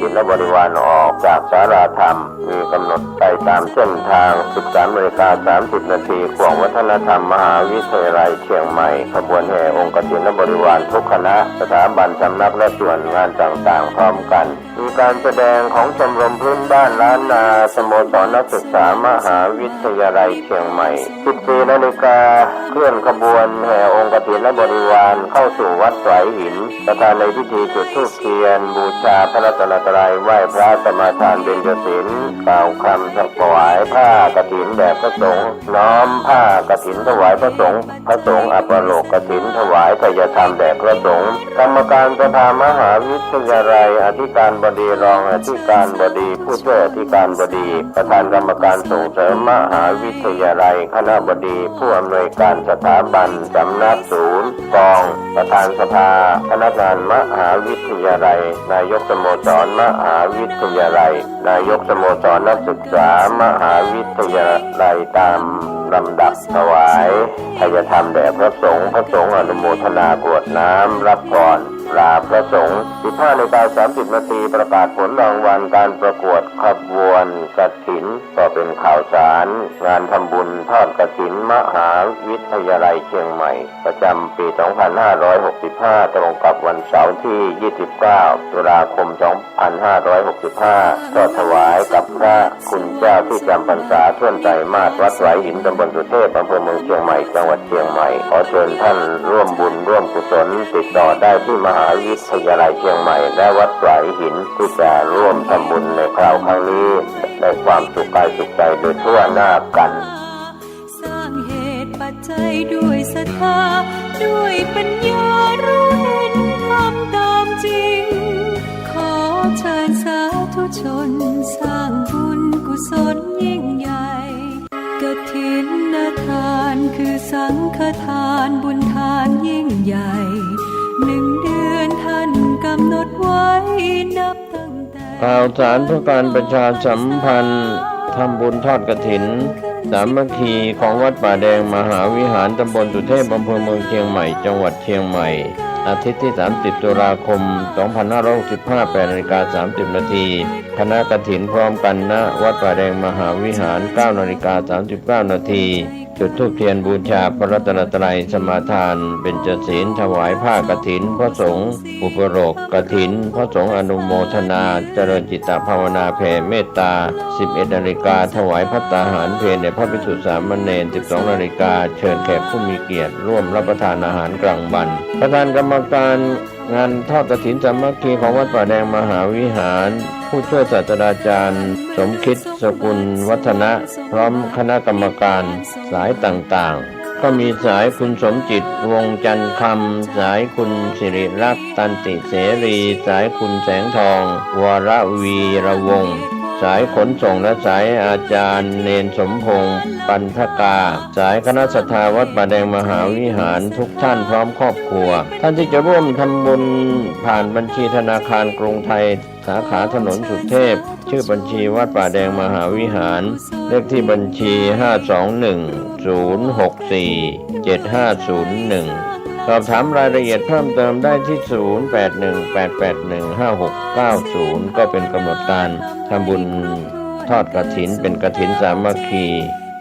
ถินและบริวารออกจากศาลาธรรมมีกำหนดไปตามเส้นทาง 13:30 นาทีขวงวัฒนธรรมมหาวิทยาลัยเชียงใหม่ขบวนแห่องค์กฐินและบริวารทุกคณะสถาบันสำนักและส่วนงานต่างๆพร้อมกันมีการแสดงของชมรมพื้นบ้านล้านนาสโมสรนักศึกษามหาวิทยาลัยเชียงใหม่ 14 นาฬิกาเคลื่อนขบวนแห่องค์กฐินและบริวารเข้าสู่วัดสายหินประธานในพิธีจุดธูปเทียนบูชาพระรัตนตรัยไหว้พระสมาทานเบญจศีลกล่าวคำถวายผ้ากฐินแด่พระสงฆ์น้อมผ้ากฐินถวายพระสงฆ์อัปโลกกฐินถวายทายธรรมแด่พระสงฆ์กรรมการสภามหาวิทยาลัยอธิการบดีรองอธิการบดีผู้ช่วยอธิการบดีประธานกรรมการส่งเสริมมหาวิทยาลัยคณบดีผู้อำนวยการสถาบันสำนักศูนย์กองประธานสภาพนักงานมหาวิทยาลัยนายกสโมสรมหาวิทยาลัยนายกสโมสรนักศึกษามหาวิทยาลัยตามลำดับถวายทายธรรมแด่พระสงฆ์อนุโมทนากรวดน้ำรับพรลาพระสงฆ์ 15:30 นาทีประกาศผลรางวัลการประกวดขบวนกฐินก็เป็นข่าวสารงานทำบุญทอดกฐินมหาวิทยาลัยเชียงใหม่ประจำปี 2565 ตรงกับวันเสาร์ที่ 29 ตุลาคม 2565ก็ถวายกับพระคุณเจ้าที่จำพรรษาท่วนไตรมาสวัดสายหินตำบลสุเทพอำเภอเมืองเชียงใหม่จังหวัดเชียงใหม่ขอเชิญท่านร่วมบุญร่วมกุศลติดต่อได้ที่มหาวิทยาลัยเชียงใหม่และวัดสายหินที่จะร่วมทำบุญในคราวครั้งนี้ได้ความสุขกายสุขใจโดยทั่วหน้ากันสร้างเหตุปัจจัยด้วยศรัทธาด้วยปัญญารู้เห็นทำตามจริงขอเชิญสาธุชนสร้างบุญกุศลยิ่งใหญ่กฐินทานคือสังฆทานบุญทานยิ่งใหญ่1 เดือนท่านกำหนดไว้นับตั้งแต่ข่าวสารเพื่อการประชาสัมพันธ์ทำบุญทอดกฐินสามัคคีของวัดป่าแดงมหาวิหารตำบลสุเทพอำเภอเมืองเชียงใหม่จังหวัดเชียงใหม่อาทิตย์ที่ 30 ตุลาคม 2565 8:30 นาทีคณะกฐินพร้อมกันณวัดป่าแดงมหาวิหาร 9:39 นาทีจุดธูปเทียนบูชาพระรัตนตรัยสมาทานเบญจศีลถวายผ้ากฐินพระสงฆ์อุปโลกกฐินพระสงฆ์อนุโมทนาเจริญจิตภาวนาแผ่เมตตา 11 นาฬิกาถวายภัตตาหารเพลแด่พระภิกษุสามเณร 12 นาฬิกาเชิญแขกผู้มีเกียรติร่วมรับประทานอาหารกลางวันประธานกรรมการงานทอดกฐินสามัคคีของวัดป่าแดงมหาวิหารผู้ช่วยศาสตราจารย์สมคิดสกุลวัฒนะพร้อมคณะกรรมการสายต่างๆก็มีสายคุณสมจิตวงจันทร์คำสายคุณสิริรักษ์ตันติเสรีสายคุณแสงทองวรวีระวงศ์สายขนส่งและสายอาจารย์เนนสมพงษ์ปันธกาสายคณะศรัทธาวัดป่าแดงมหาวิหารทุกท่านพร้อมครอบครัวท่านที่จะร่วมทำบุญผ่านบัญชีธนาคารกรุงไทยสาขาถนนสุเทพชื่อบัญชีวัดป่าแดงมหาวิหารเลขที่บัญชี 521-064-7501 สอบถามรายละเอียดเพิ่มเติมได้ที่ 0818815690 ก็เป็นกำหนดการทำบุญทอดกฐินเป็นกฐินสามัคคี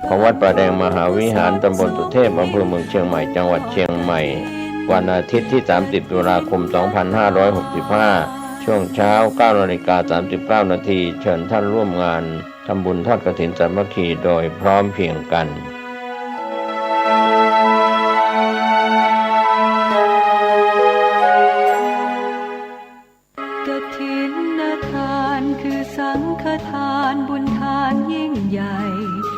ของวัดป่าแดงมหาวิหารตำบลสุเทพอำเภอเมืองเชียงใหม่จังหวัดเชียงใหม่วันอาทิตย์ที่ 30 ตุลาคม 2565ช่วงเช้า 9:39 นาทีเชิญท่านร่วมงานทำบุญทอดกฐินสามัคคีโดยพร้อมเพรียงกันกฐินทานคือสังฆทานบุญทานยิ่งใหญ่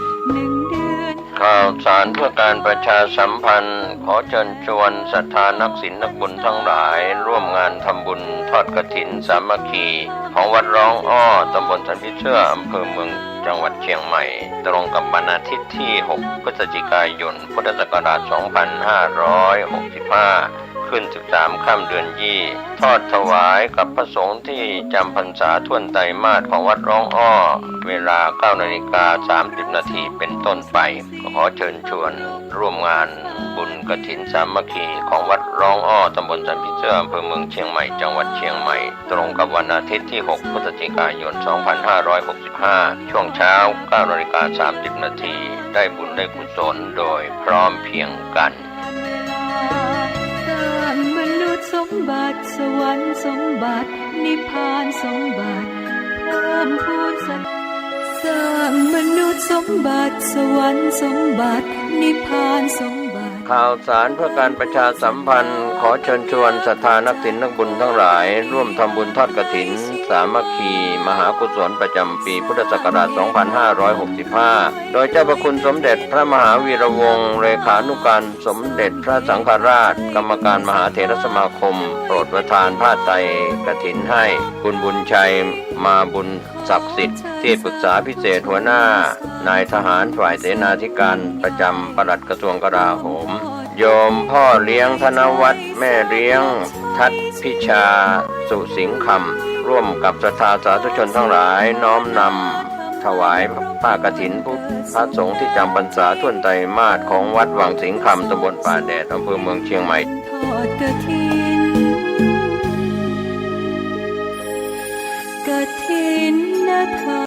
1 เดือนข่าวสารเพื่อการประชาสัมพันธ์ขอเชิญชวนศรัทธานักศีลนักบุญทั้งหลายร่วมงานทำบุญทอดกฐินสามัคคีของวัดร้องอ้อตำบลสันพิเชื่ออำเภอเมืองจังหวัดเชียงใหม่ตรงกับวันอาทิตย์ที่ 6 พฤศจิกายน พุทธศักราช 2565 ขึ้น13ค่ำเดือนยี่ทอดถวายกับพระสงฆ์ที่จำพรรษาท่วนไตรมาสของวัดร้องอ้อเวลา 9:30 นาทีเป็นต้นไปขอเชิญชวนร่วมงานบุญกฐินสามัคคีของวัดร้องอ้อตำบลสันพิเศษอำเภอเมืองเชียงใหม่จังหวัดเชียงใหม่ตรงกับวันอาทิตย์ที่ 6 พฤศจิกายน 2565 ช่วงเช้า 9:30 นาทีได้บุญได้กุศลโดยพร้อมเพรียงกันสร้างมนุษย์สมบัติสวรรค์สมบัตินิพพานสมบัติเพิ่มพูนสร้างมนุษย์สมบัติสวรรค์สมบัตินิพพานสมบัติข่าวสารเพื่อการประชาสัมพันธ์ขอเชิญชวนศรัทธานักศีลนักบุญทั้งหลายร่วมทำบุญทอดกฐินสามัคคีมหากุศลประจำปีพุทธศักราช 2565 โดยเจ้าพระคุณสมเด็จพระมหาวีระวงศ์เลขานุการสมเด็จพระสังฆราชกรรมการมหาเถรสมาคมโปรดประทานผ้าไตรกฐินให้คุณบุญชัยมาบุญศักดิ์สิทธิ์ที่ปรึกษาพิเศษหัวหน้านายทหารฝ่ายเสนาธิการประจำปลัดกระทรวงกลาโหมโยมพ่อเลี้ยงธนวัฒน์แม่เลี้ยงทัศพิชาสุสิงห์คำร่วมกับศรัทธาสาธุชนทั้งหลายน้อมนำถวายผ้ากฐินพระสงฆ์ที่จำพรรษาท่วนไตรมาสของวัดวังสิงห์คำตำบลป่าแดดอำเภอเมืองเชียงใหม่ทอดกฐินกฐินนะคะ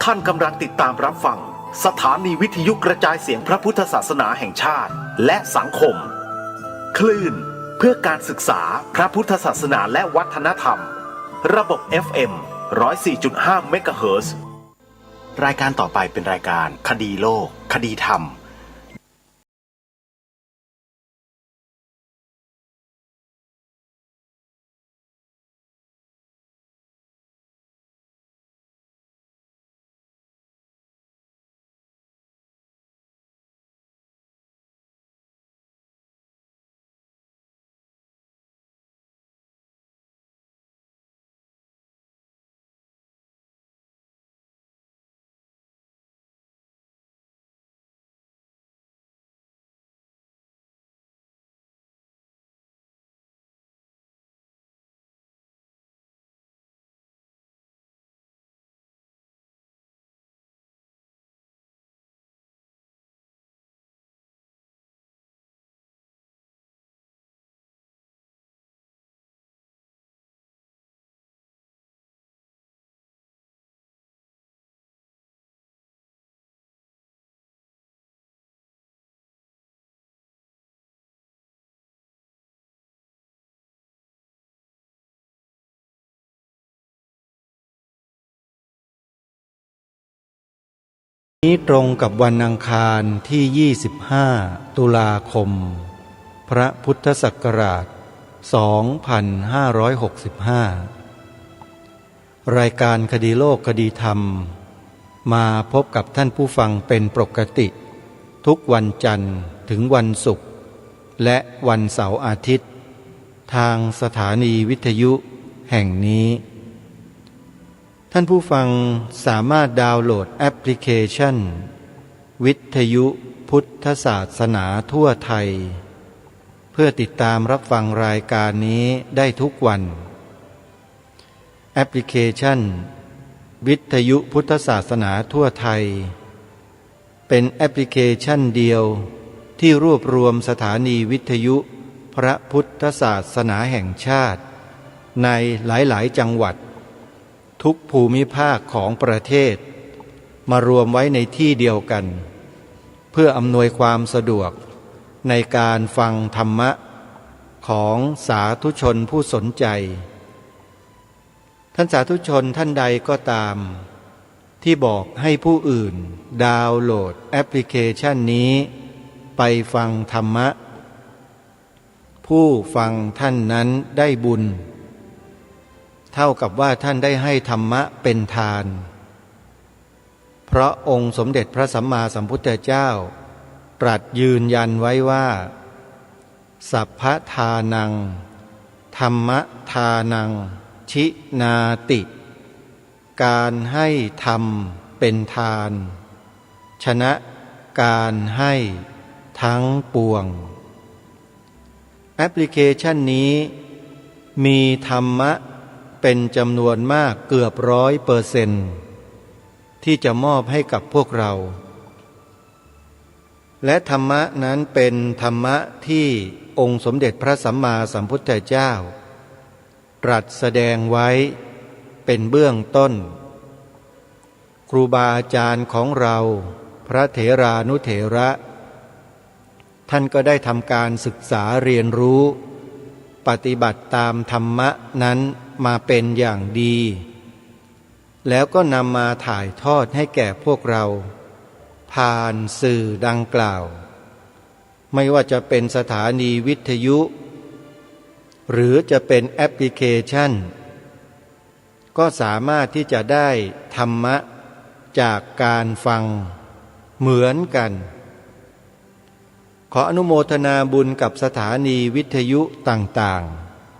ท่านกำลังติดตามรับฟังสถานีวิทยุกระจายเสียงพระพุทธศาสนาแห่งชาติและสังคมคลื่นเพื่อการศึกษาพระพุทธศาสนาและวัฒนธรรมระบบ FM 104.5 เมกะเฮิรตซ์รายการต่อไปเป็นรายการคดีโลกคดีธรรมนี้ตรงกับวันอังคารที่ 25 ตุลาคม พระพุทธศักราช 2565 รายการคดีโลกคดีธรรมมาพบกับท่านผู้ฟังเป็นปกติทุกวันจันทร์ถึงวันศุกร์และวันเสาร์อาทิตย์ทางสถานีวิทยุแห่งนี้ท่านผู้ฟังสามารถดาวน์โหลดแอปพลิเคชันวิทยุพุทธศาสนาทั่วไทยเพื่อติดตามรับฟังรายการนี้ได้ทุกวันแอปพลิเคชันวิทยุพุทธศาสนาทั่วไทยเป็นแอปพลิเคชันเดียวที่รวบรวมสถานีวิทยุพระพุทธศาสนาแห่งชาติในหลายๆจังหวัดทุกภูมิภาคของประเทศมารวมไว้ในที่เดียวกันเพื่ออำนวยความสะดวกในการฟังธรรมะของสาธุชนผู้สนใจท่านสาธุชนท่านใดก็ตามที่บอกให้ผู้อื่นดาวน์โหลดแอปพลิเคชันนี้ไปฟังธรรมะผู้ฟังท่านนั้นได้บุญเท่ากับว่าท่านได้ให้ธรรมะเป็นทานเพราะองค์สมเด็จพระสัมมาสัมพุทธเจ้าตรัสยืนยันไว้ว่าสัพพทานังธรรมทานังชินาติการให้ธรรมเป็นทานชนะการให้ทั้งปวง แอปพลิเคชันนี้มีธรรมะเป็นจำนวนมากเกือบ100%ที่จะมอบให้กับพวกเราและธรรมะนั้นเป็นธรรมะที่องค์สมเด็จพระสัมมาสัมพุทธเจ้าตรัสแสดงไว้เป็นเบื้องต้นครูบาอาจารย์ของเราพระเถรานุเถระท่านก็ได้ทำการศึกษาเรียนรู้ปฏิบัติตามธรรมะนั้นมาเป็นอย่างดีแล้วก็นำมาถ่ายทอดให้แก่พวกเราผ่านสื่อดังกล่าวไม่ว่าจะเป็นสถานีวิทยุหรือจะเป็นแอปพลิเคชันก็สามารถที่จะได้ธรรมะจากการฟังเหมือนกันขออนุโมทนาบุญกับสถานีวิทยุต่าง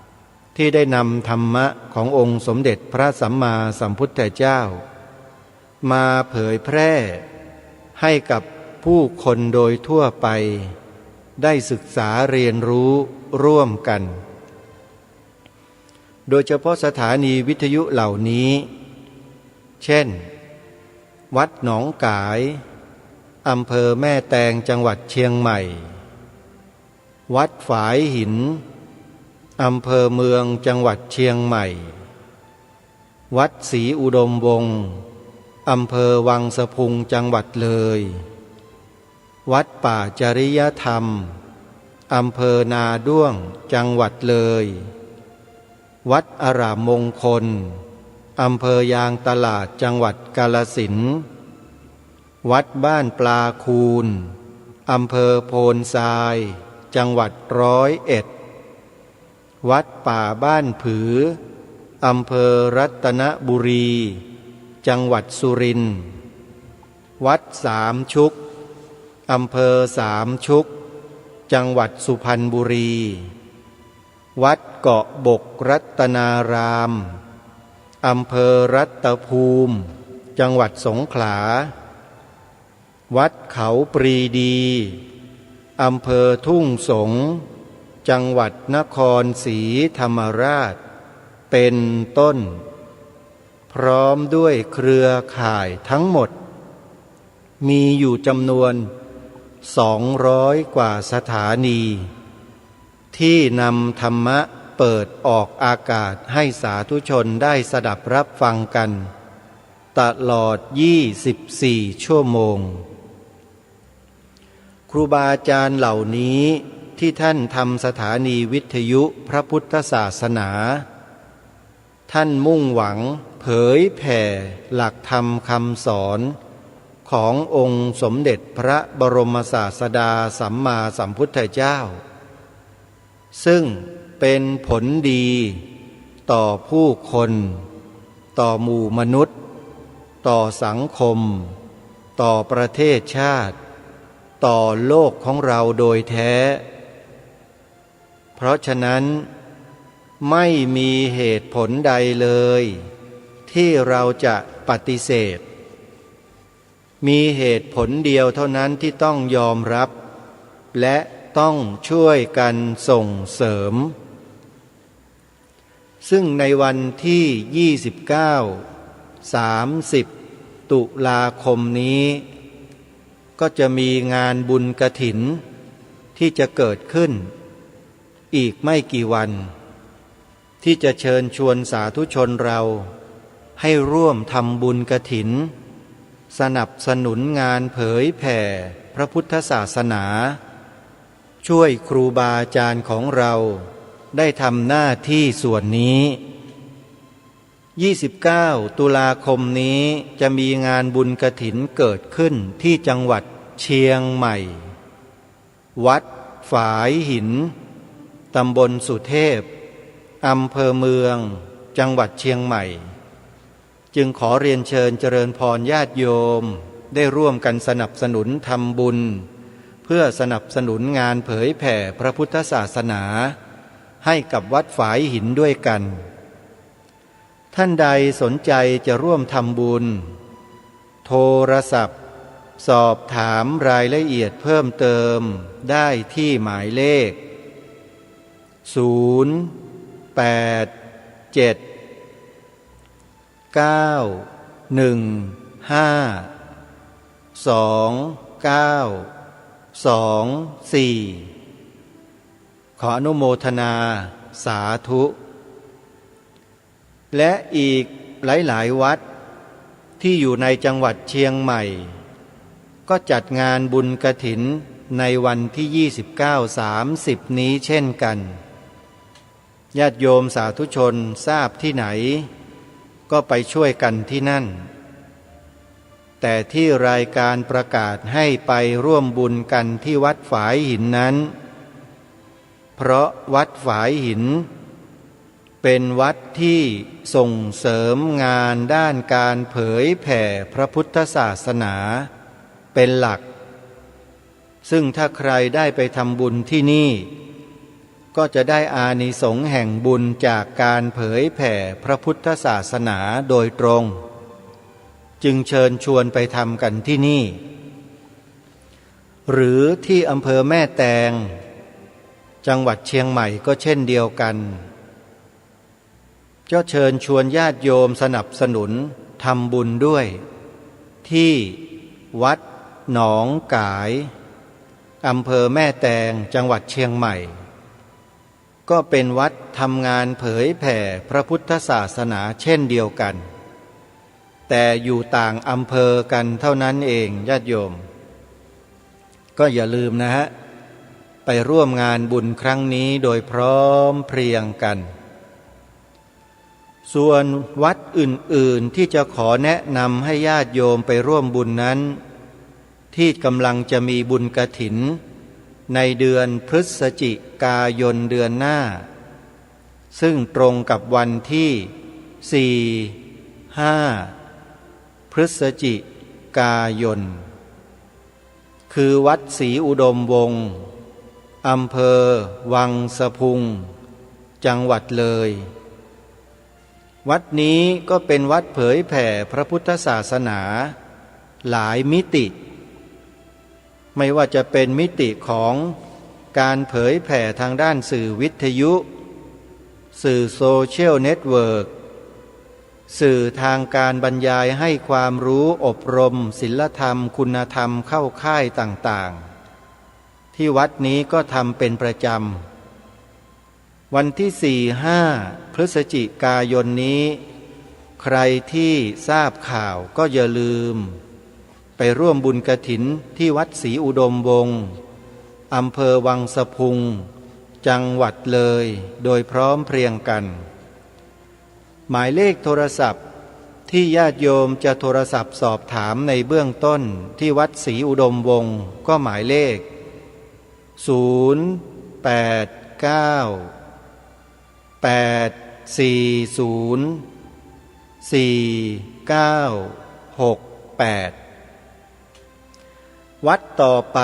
ๆที่ได้นำธรรมะขององค์สมเด็จพระสัมมาสัมพุทธเจ้ามาเผยแพร่ให้กับผู้คนโดยทั่วไปได้ศึกษาเรียนรู้ร่วมกันโดยเฉพาะสถานีวิทยุเหล่านี้เช่นวัดหนองกายอำเภอแม่แตงจังหวัดเชียงใหม่วัดฝายหินอำเภอเมืองจังหวัดเชียงใหม่วัดศรีอุดมวงศ์อำเภอวังสะพุงจังหวัดเลยวัดป่าจริยธรรมอำเภอนาด้วงจังหวัดเลยวัดอารามมงคลอำเภอยางตลาดจังหวัดกาฬสินธุ์วัดบ้านปลาคูนอำเภอโพนทรายจังหวัด101วัดป่าบ้านผืออำเภอรัตนบุรีจังหวัดสุรินทร์วัดสามชุกอำเภอสามชุกจังหวัดสุพรรณบุรีวัดเกาะบกรัตนารามอำเภอรัตภูมิจังหวัดสงขลาวัดเขาปรีดีอำเภอทุ่งสงจังหวัดนครศรีธรรมราชเป็นต้นพร้อมด้วยเครือข่ายทั้งหมดมีอยู่จำนวน200 กว่าสถานีที่นำธรรมะเปิดออกอากาศให้สาธุชนได้สดับรับฟังกันตลอด24 ชั่วโมงครูบาอาจารย์เหล่านี้ที่ท่านทำสถานีวิทยุพระพุทธศาสนาท่านมุ่งหวังเผยแผ่หลักธรรมคำสอนขององค์สมเด็จพระบรมศาสดาสัมมาสัมพุทธเจ้าซึ่งเป็นผลดีต่อผู้คนต่อหมู่มนุษย์ต่อสังคมต่อประเทศชาติต่อโลกของเราโดยแท้เพราะฉะนั้นไม่มีเหตุผลใดเลยที่เราจะปฏิเสธมีเหตุผลเดียวเท่านั้นที่ต้องยอมรับและต้องช่วยกันส่งเสริมซึ่งในวันที่29 30 ตุลาคมนี้ก็จะมีงานบุญกฐินที่จะเกิดขึ้นอีกไม่กี่วันที่จะเชิญชวนสาธุชนเราให้ร่วมทำบุญกฐินสนับสนุนงานเผยแผ่พระพุทธศาสนาช่วยครูบาอาจารย์ของเราได้ทำหน้าที่ส่วนนี้29 ตุลาคมนี้จะมีงานบุญกฐินเกิดขึ้นที่จังหวัดเชียงใหม่วัดฝายหินตำบลสุเทพอำเภอเมืองจังหวัดเชียงใหม่จึงขอเรียนเชิญเจริญพรญาติโยมได้ร่วมกันสนับสนุนทำบุญเพื่อสนับสนุนงานเผยแผ่พระพุทธศาสนาให้กับวัดฝายหินด้วยกันท่านใดสนใจจะร่วมทำบุญโทรศัพท์สอบถามรายละเอียดเพิ่มเติมได้ที่หมายเลข ขออนุโมทนาสาธุและอีกหลายๆวัดที่อยู่ในจังหวัดเชียงใหม่ก็จัดงานบุญกฐินในวันที่29-30นี้เช่นกันญาติโยมสาธุชนทราบที่ไหนก็ไปช่วยกันที่นั่นแต่ที่รายการประกาศให้ไปร่วมบุญกันที่วัดฝายหินนั้นเพราะวัดฝายหินเป็นวัดที่ส่งเสริมงานด้านการเผยแผ่พระพุทธศาสนาเป็นหลักซึ่งถ้าใครได้ไปทำบุญที่นี่ก็จะได้อานิสงส์แห่งบุญจากการเผยแผ่พระพุทธศาสนาโดยตรงจึงเชิญชวนไปทำกันที่นี่หรือที่อำเภอแม่แตงจังหวัดเชียงใหม่ก็เช่นเดียวกันก็เชิญชวนญาติโยมสนับสนุนทำบุญด้วยที่วัดหนองกายอำเภอแม่แตงจังหวัดเชียงใหม่ก็เป็นวัดทำงานเผยแผ่พระพุทธศาสนาเช่นเดียวกันแต่อยู่ต่างอำเภอกันเท่านั้นเองญาติโยมก็อย่าลืมนะฮะไปร่วมงานบุญครั้งนี้โดยพร้อมเพรียงกันส่วนวัดอื่นๆที่จะขอแนะนำให้ญาติโยมไปร่วมบุญนั้นที่กำลังจะมีบุญกฐินในเดือนพฤศจิกายนเดือนหน้าซึ่งตรงกับวันที่4-5 พฤศจิกายนคือวัดศรีอุดมวงศ์อำเภอวังสะพุงจังหวัดเลยวัดนี้ก็เป็นวัดเผยแผ่พระพุทธศาสนาหลายมิติไม่ว่าจะเป็นมิติของการเผยแผ่ทางด้านสื่อวิทยุสื่อโซเชียลเน็ตเวิร์กสื่อทางการบรรยายให้ความรู้อบรมศีลธรรมคุณธรรมเข้าค่ายต่างๆที่วัดนี้ก็ทำเป็นประจำวันที่ 4-5 พฤศจิกายนนี้ใครที่ทราบข่าวก็อย่าลืมไปร่วมบุญกฐินที่วัดศรีอุดมวงศ์อำเภอวังสะพุงจังหวัดเลยโดยพร้อมเพรียงกันหมายเลขโทรศัพท์ที่ญาติโยมจะโทรศัพท์สอบถามในเบื้องต้นที่วัดศรีอุดมวงศ์ก็หมายเลข089-840-4968วัดต่อไป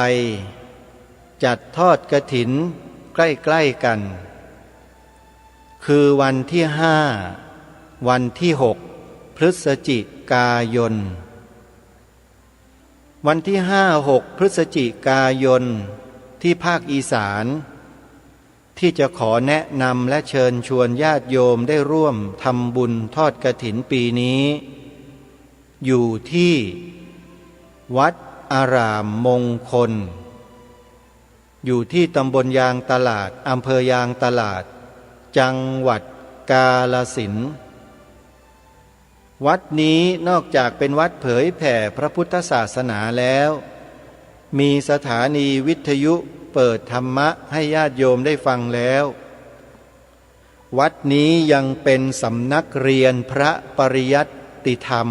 จัดทอดกฐินใกล้ๆกันคือวันที่5วันที่6พฤศจิกายนวันที่5-6 พฤศจิกายนที่ภาคอีสานที่จะขอแนะนำและเชิญชวนญาติโยมได้ร่วมทำบุญทอดกฐินปีนี้อยู่ที่วัดอารามมงคลอยู่ที่ตำบลยางตลาดอำเภอยางตลาดจังหวัดกาฬสินธุ์วัดนี้นอกจากเป็นวัดเผยแผ่พระพุทธศาสนาแล้วมีสถานีวิทยุเปิดธรรมะให้ญาติโยมได้ฟังแล้ววัดนี้ยังเป็นสำนักเรียนพระปริยัติธรรม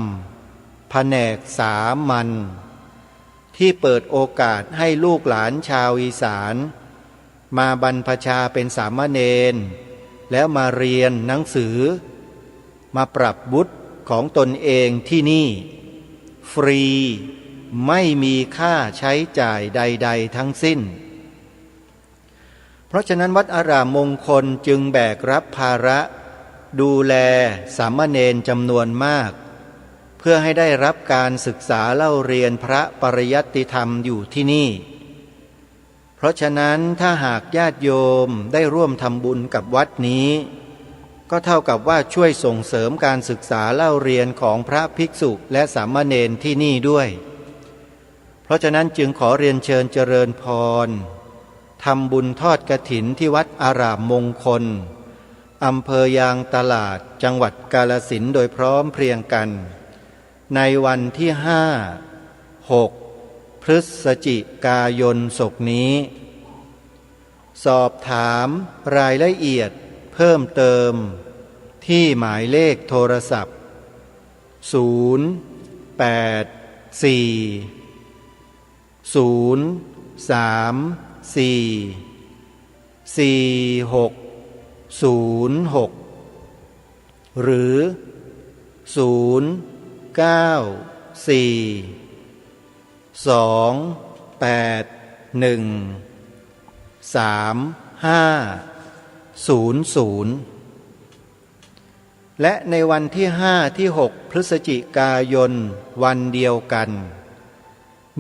แผนกสามัญที่เปิดโอกาสให้ลูกหลานชาวอีสานมาบรรพชาเป็นสามเณรแล้วมาเรียนหนังสือมาปรับวุฒิของตนเองที่นี่ฟรีไม่มีค่าใช้จ่ายใดๆทั้งสิ้นเพราะฉะนั้นวัดอารามมงคลจึงแบกรับภาระดูแลสามเณรจำนวนมากเพื่อให้ได้รับการศึกษาเล่าเรียนพระปริยัติธรรมอยู่ที่นี่ เพราะฉะนั้นถ้าหากญาติโยมได้ร่วมทำบุญกับวัดนี้ก็เท่ากับว่าช่วยส่งเสริมการศึกษาเล่าเรียนของพระภิกษุและสามเณรที่นี่ด้วยเพราะฉะนั้นจึงขอเรียนเชิญเจริญพรทำบุญทอดกฐินที่วัดอารามมงคลอำเภอยางตลาดจังหวัดกาฬสินธุ์โดยพร้อมเพรียงกันในวันที่5-6 พฤศจิกายนศกนี้ สอบถามรายละเอียดเพิ่มเติมที่หมายเลขโทรศัพท์084-034-4606หรือ094-281-3500และในวันที่5-6 พฤศจิกายนวันเดียวกัน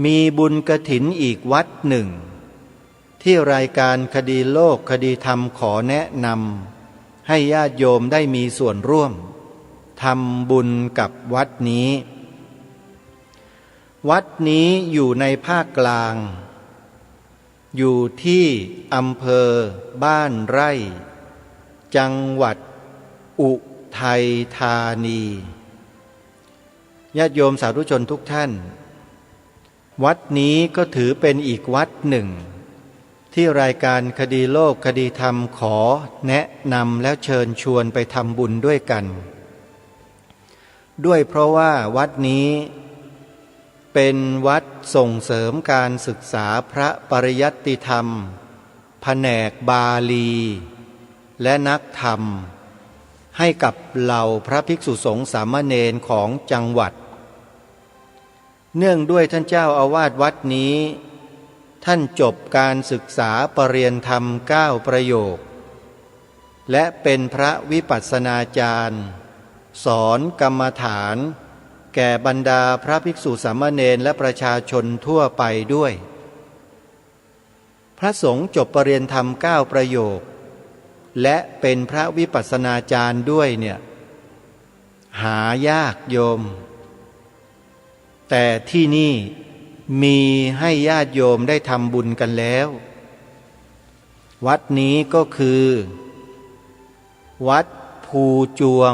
มีบุญกฐินอีกวัดหนึ่งที่รายการคดีโลกคดีธรรมขอแนะนำให้ญาติโยมได้มีส่วนร่วมทำบุญกับวัดนี้วัดนี้อยู่ในภาคกลางอยู่ที่อำเภอบ้านไร่จังหวัดอุทัยธานีญาติโยมสาธุชนทุกท่านวัดนี้ก็ถือเป็นอีกวัดหนึ่งที่รายการคดีโลกคดีธรรมขอแนะนำแล้วเชิญชวนไปทำบุญด้วยกันด้วยเพราะว่าวัดนี้เป็นวัดส่งเสริมการศึกษาพระปริยัติธรรมแผนกบาลีและนักธรรมให้กับเหล่าพระภิกษุสงฆ์สามเณรของจังหวัดเนื่องด้วยท่านเจ้าอาวาสวัดนี้ท่านจบการศึกษาปรริญญาธรรม9 ประโยคและเป็นพระวิปัสสนาจารย์สอนกรรมฐานแก่บรรดาพระภิกษุสามเณรและประชาชนทั่วไปด้วยพระสงฆ์จบปรริญญาธรรม9 ประโยคและเป็นพระวิปัสสนาจารย์ด้วยเนี่ยหายากโยมแต่ที่นี่มีให้ญาติโยมได้ทำบุญกันแล้ววัดนี้ก็คือวัดภูจวง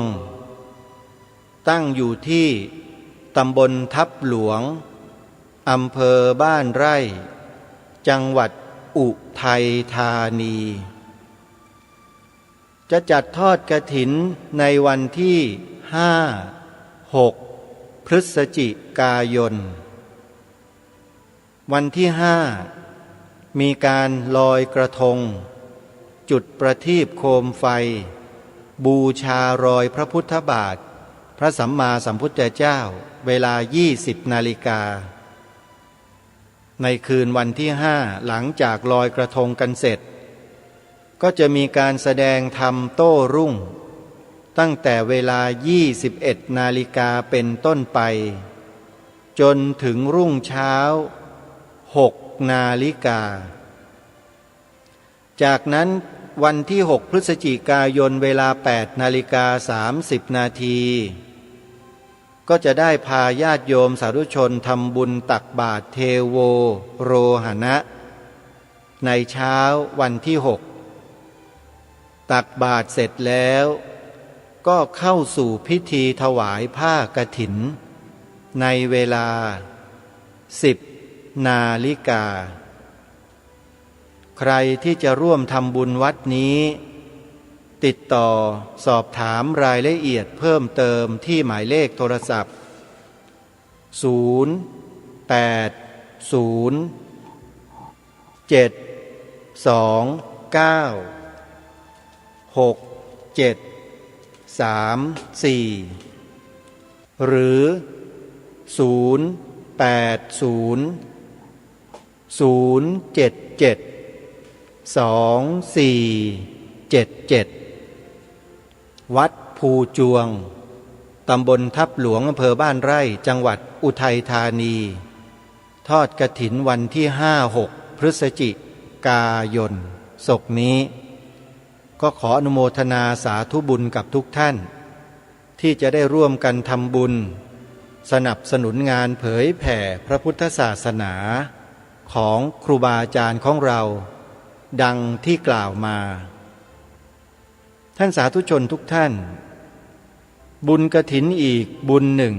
ตั้งอยู่ที่ตำบลทับหลวงอำเภอบ้านไร่จังหวัดอุทัยธานีจะจัดทอดกฐินในวันที่5-6 พฤศจิกายนวันที่มีการลอยกระทงจุดประทีปโคมไฟบูชารอยพระพุทธบาทพระสัมมาสัมพุทธเจ้าเวลา 20 นาฬิกาในคืนวันที่5หลังจากลอยกระทงกันเสร็จก็จะมีการแสดงธรรมโต้รุ่งตั้งแต่เวลา 21 นาฬิกาเป็นต้นไปจนถึงรุ่งเช้า6 นาฬิกาจากนั้นวันที่6 พฤศจิกายนเวลา 8:30 นาทีก็จะได้พาญาติโยมสาธุชนทำบุญตักบาตรเทโวโรหณะในเช้าวันที่6ตักบาตรเสร็จแล้วก็เข้าสู่พิธีถวายผ้ากฐินในเวลา 10 นาฬิกาใครที่จะร่วมทำบุญวัดนี้ติดต่อสอบถามรายละเอียดเพิ่มเติมที่หมายเลขโทรศัพท์080-729-6734หรือ080-077-2477วัดภูจวงตำบลทับหลวงอำเภอบ้านไร่จังหวัดอุทัยธานีทอดกฐินวันที่5-6 พฤศจิ กายนศกนี้ก็ขออนุโมทนาสาธุบุญกับทุกท่านที่จะได้ร่วมกันทำบุญสนับสนุนงานเผยแผ่พระพุทธศาสนาของครูบาอาจารย์ของเราดังที่กล่าวมาท่านสาธุชนทุกท่านบุญกฐินอีกบุญหนึ่ง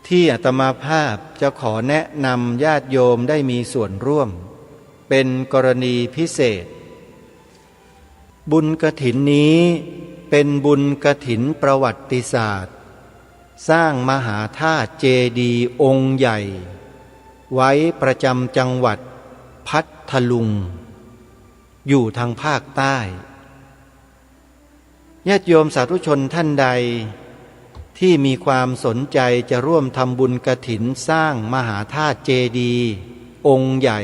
ที่อาตมาภาพจะขอแนะนำญาติโยมได้มีส่วนร่วมเป็นกรณีพิเศษบุญกฐินนี้เป็นบุญกฐินประวัติศาสตร์สร้างมหาธาตุเจดีย์องค์ใหญ่ไว้ประจำจังหวัดพัทลุงอยู่ทางภาคใต้ญาติโยมสาธุชนท่านใดที่มีความสนใจจะร่วมทำบุญกฐินสร้างมหาธาตุเจดีย์องค์ใหญ่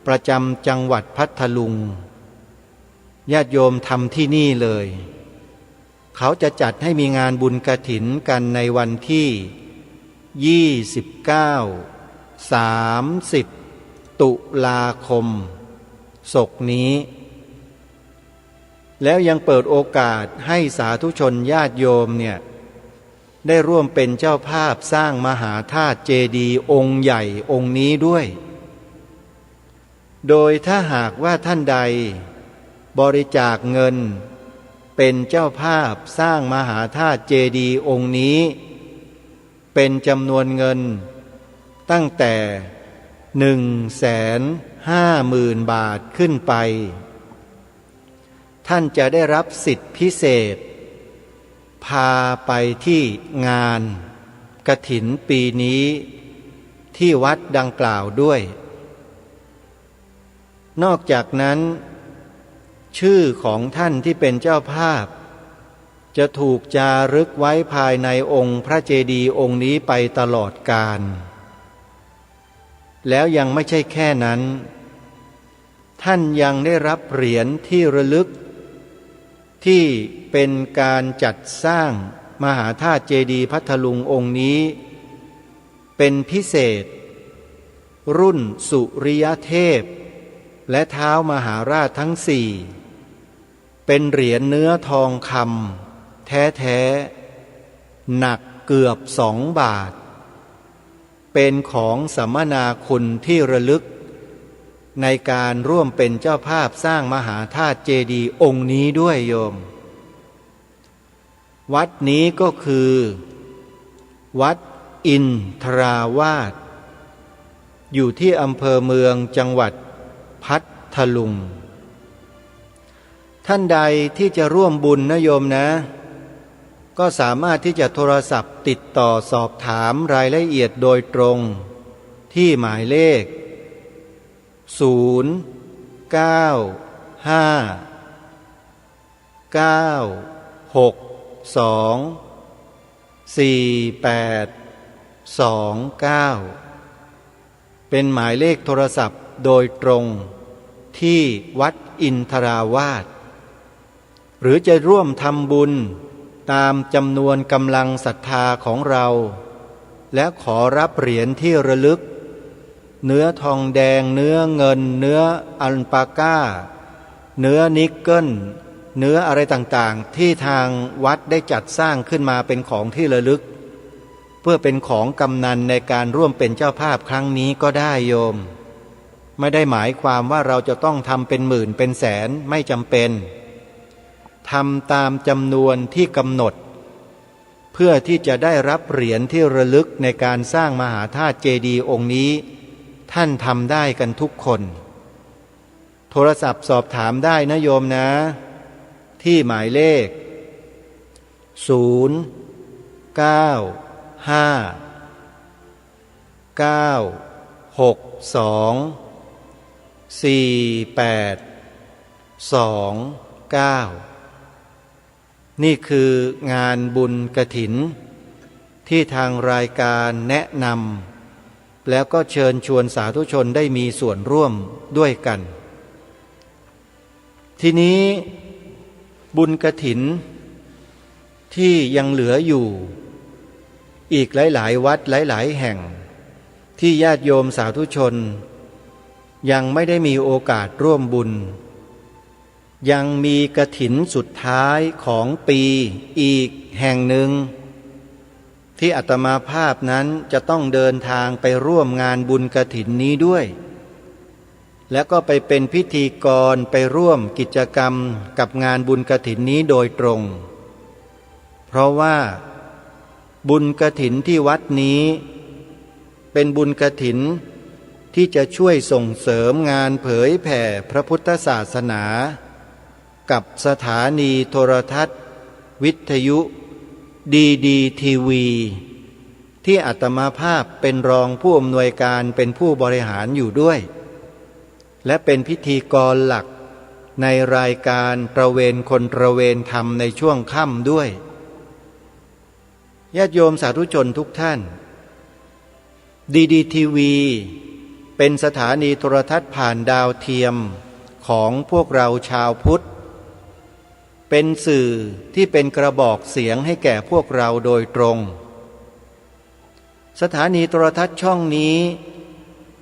ประจำจังหวัดพัทลุงญาติโยมทำที่นี่เลยเขาจะจัดให้มีงานบุญกฐินกันในวันที่29-30 ตุลาคมศกนี้แล้วยังเปิดโอกาสให้สาธุชนญาติโยมเนี่ยได้ร่วมเป็นเจ้าภาพสร้างมหาธาตุเจดีย์องค์ใหญ่องค์นี้ด้วยโดยถ้าหากว่าท่านใดบริจาคเงินเป็นเจ้าภาพสร้างมหาธาตุเจดีย์องค์นี้เป็นจำนวนเงินตั้งแต่150,000 บาทขึ้นไปท่านจะได้รับสิทธิพิเศษพาไปที่งานกฐินปีนี้ที่วัดดังกล่าวด้วยนอกจากนั้นชื่อของท่านที่เป็นเจ้าภาพจะถูกจารึกไว้ภายในองค์พระเจดีย์องค์นี้ไปตลอดกาลแล้วยังไม่ใช่แค่นั้นท่านยังได้รับเหรียญที่ระลึกที่เป็นการจัดสร้างมหาธาตุเจดีย์พัทลุงองค์นี้เป็นพิเศษรุ่นสุริยเทพและเท้ามหาราชทั้งสี่เป็นเหรียญเนื้อทองคำแท้ๆหนักเกือบ2 บาทเป็นของสัมมนาคุณที่ระลึกในการร่วมเป็นเจ้าภาพสร้างมหาธาตุเจดีย์องค์นี้ด้วยโยมวัดนี้ก็คือวัดอินทราวาสอยู่ที่อำเภอเมืองจังหวัดพัทลุงท่านใดที่จะร่วมบุญนะโยมนะก็สามารถที่จะโทรศัพท์ติดต่อสอบถามรายละเอียดโดยตรงที่หมายเลข095-962-4829เป็นหมายเลขโทรศัพท์โดยตรงที่วัดอินทราวาสหรือจะร่วมทำบุญตามจำนวนกำลังศรัทธาของเราและขอรับเหรียญที่ระลึกเนื้อทองแดงเนื้อเงินเนื้ออัลปาก้าเนื้อนิกเกิลเนื้ออะไรต่างๆที่ทางวัดได้จัดสร้างขึ้นมาเป็นของที่ระลึกเพื่อเป็นของกำนันในการร่วมเป็นเจ้าภาพครั้งนี้ก็ได้โยมไม่ได้หมายความว่าเราจะต้องทำเป็นหมื่นเป็นแสนไม่จำเป็นทำตามจำนวนที่กำหนดเพื่อที่จะได้รับเหรียญที่ระลึกในการสร้างมหาธาตุเจดีย์องค์นี้ท่านทำได้กันทุกคนโทรศัพท์สอบถามได้นะโยมนะที่หมายเลข095-962-4829นี่คืองานบุญกฐินที่ทางรายการแนะนำแล้วก็เชิญชวนสาธุชนได้มีส่วนร่วมด้วยกันทีนี้บุญกฐินที่ยังเหลืออยู่อีกหลายๆวัดหลายๆแห่งที่ญาติโยมสาธุชน ยังไม่ได้มีโอกาสร่วมบุญยังมีกฐินสุดท้ายของปีอีกแห่งหนึ่งที่อาตมาภาพนั้นจะต้องเดินทางไปร่วมงานบุญกฐินนี้ด้วยแล้วก็ไปเป็นพิธีกรไปร่วมกิจกรรมกับงานบุญกฐินนี้โดยตรงเพราะว่าบุญกฐินที่วัดนี้เป็นบุญกฐินที่จะช่วยส่งเสริมงานเผยแผ่พระพุทธศาสนากับสถานีโทรทัศน์วิทยุดีทีวีที่อาตมาภาพเป็นรองผู้อำนวยการเป็นผู้บริหารอยู่ด้วยและเป็นพิธีกรหลักในรายการตระเวนคนตระเวนธรรมในช่วงค่ำด้วยญาติโยมสาธุชนทุกท่านดีทีวีเป็นสถานีโทรทัศน์ผ่านดาวเทียมของพวกเราชาวพุทธเป็นสื่อที่เป็นกระบอกเสียงให้แก่พวกเราโดยตรงสถานีโทรทัศน์ช่องนี้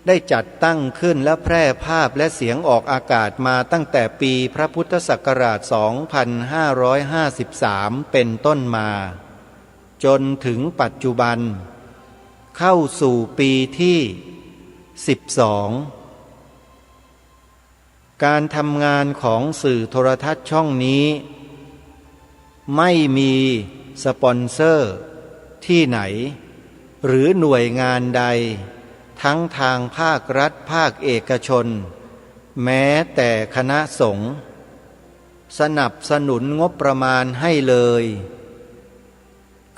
ได้จัดตั้งขึ้นและแพร่ภาพและเสียงออกอากาศมาตั้งแต่ปีพระพุทธศักราช 2553 เป็นต้นมาจนถึงปัจจุบันเข้าสู่ปีที่ 12 การทำงานของสื่อโทรทัศน์ช่องนี้ไม่มีสปอนเซอร์ที่ไหนหรือหน่วยงานใดทั้งทางภาครัฐภาคเอกชนแม้แต่คณะสงฆ์สนับสนุนงบประมาณให้เลย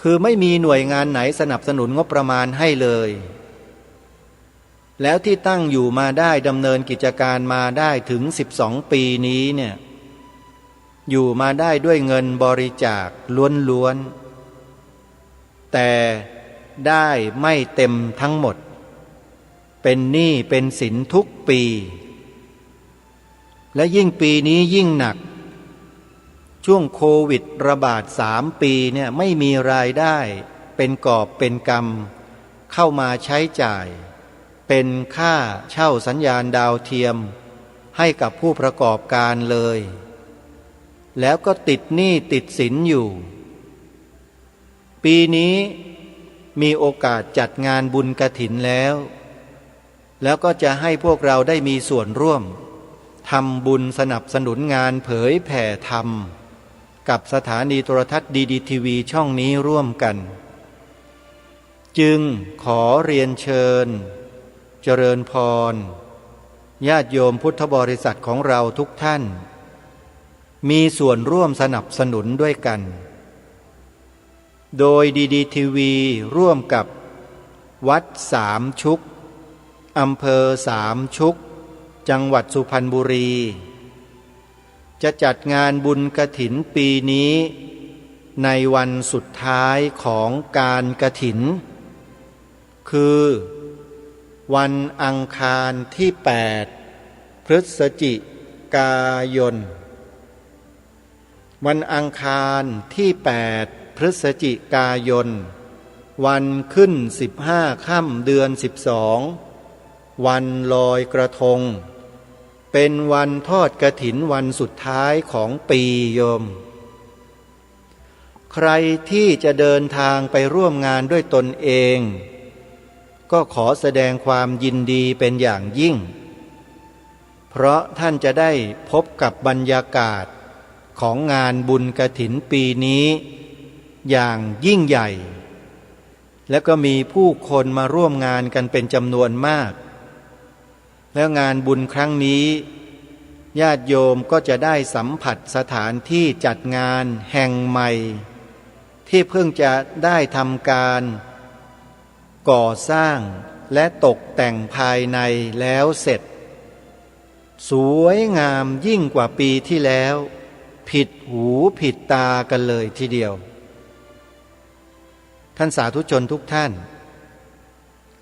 คือไม่มีหน่วยงานไหนสนับสนุนงบประมาณให้เลยแล้วที่ตั้งอยู่มาได้ดำเนินกิจการมาได้ถึง12 ปีนี้เนี่ยอยู่มาได้ด้วยเงินบริจาคล้วนๆแต่ได้ไม่เต็มทั้งหมดเป็นหนี้เป็นสินทุกปีและยิ่งปีนี้ยิ่งหนักช่วงโควิดระบาด3 ปีเนี่ยไม่มีรายได้เป็นกอบเป็นกำเข้ามาใช้จ่ายเป็นค่าเช่าสัญญาณดาวเทียมให้กับผู้ประกอบการเลยแล้วก็ติดหนี้ติดสินอยู่ปีนี้มีโอกาสจัดงานบุญกฐินแล้วก็จะให้พวกเราได้มีส่วนร่วมทำบุญสนับสนุนงานเผยแผ่ธรรมกับสถานีโทรทัศน์ดีทีวีช่องนี้ร่วมกันจึงขอเรียนเชิญเจริญพรญาติโยมพุทธบริษัทของเราทุกท่านมีส่วนร่วมสนับสนุนด้วยกันโดยดีทีวีร่วมกับวัดสามชุกอำเภอสามชุกจังหวัดสุพรรณบุรีจะจัดงานบุญกฐินปีนี้ในวันสุดท้ายของการกฐินคือวันอังคารที่8พฤศจิกายนวันอังคารที่8พฤศจิกายนวันขึ้น15 ค่ำเดือน12วันลอยกระทงเป็นวันทอดกฐินวันสุดท้ายของปีโยมใครที่จะเดินทางไปร่วมงานด้วยตนเองก็ขอแสดงความยินดีเป็นอย่างยิ่งเพราะท่านจะได้พบกับบรรยากาศของงานบุญกฐินปีนี้อย่างยิ่งใหญ่และก็มีผู้คนมาร่วมงานกันเป็นจำนวนมากแล้วงานบุญครั้งนี้ญาติโยมก็จะได้สัมผัสสถานที่จัดงานแห่งใหม่ที่เพิ่งจะได้ทำการก่อสร้างและตกแต่งภายในแล้วเสร็จสวยงามยิ่งกว่าปีที่แล้วผิดหูผิดตากันเลยทีเดียวท่านสาธุชนทุกท่าน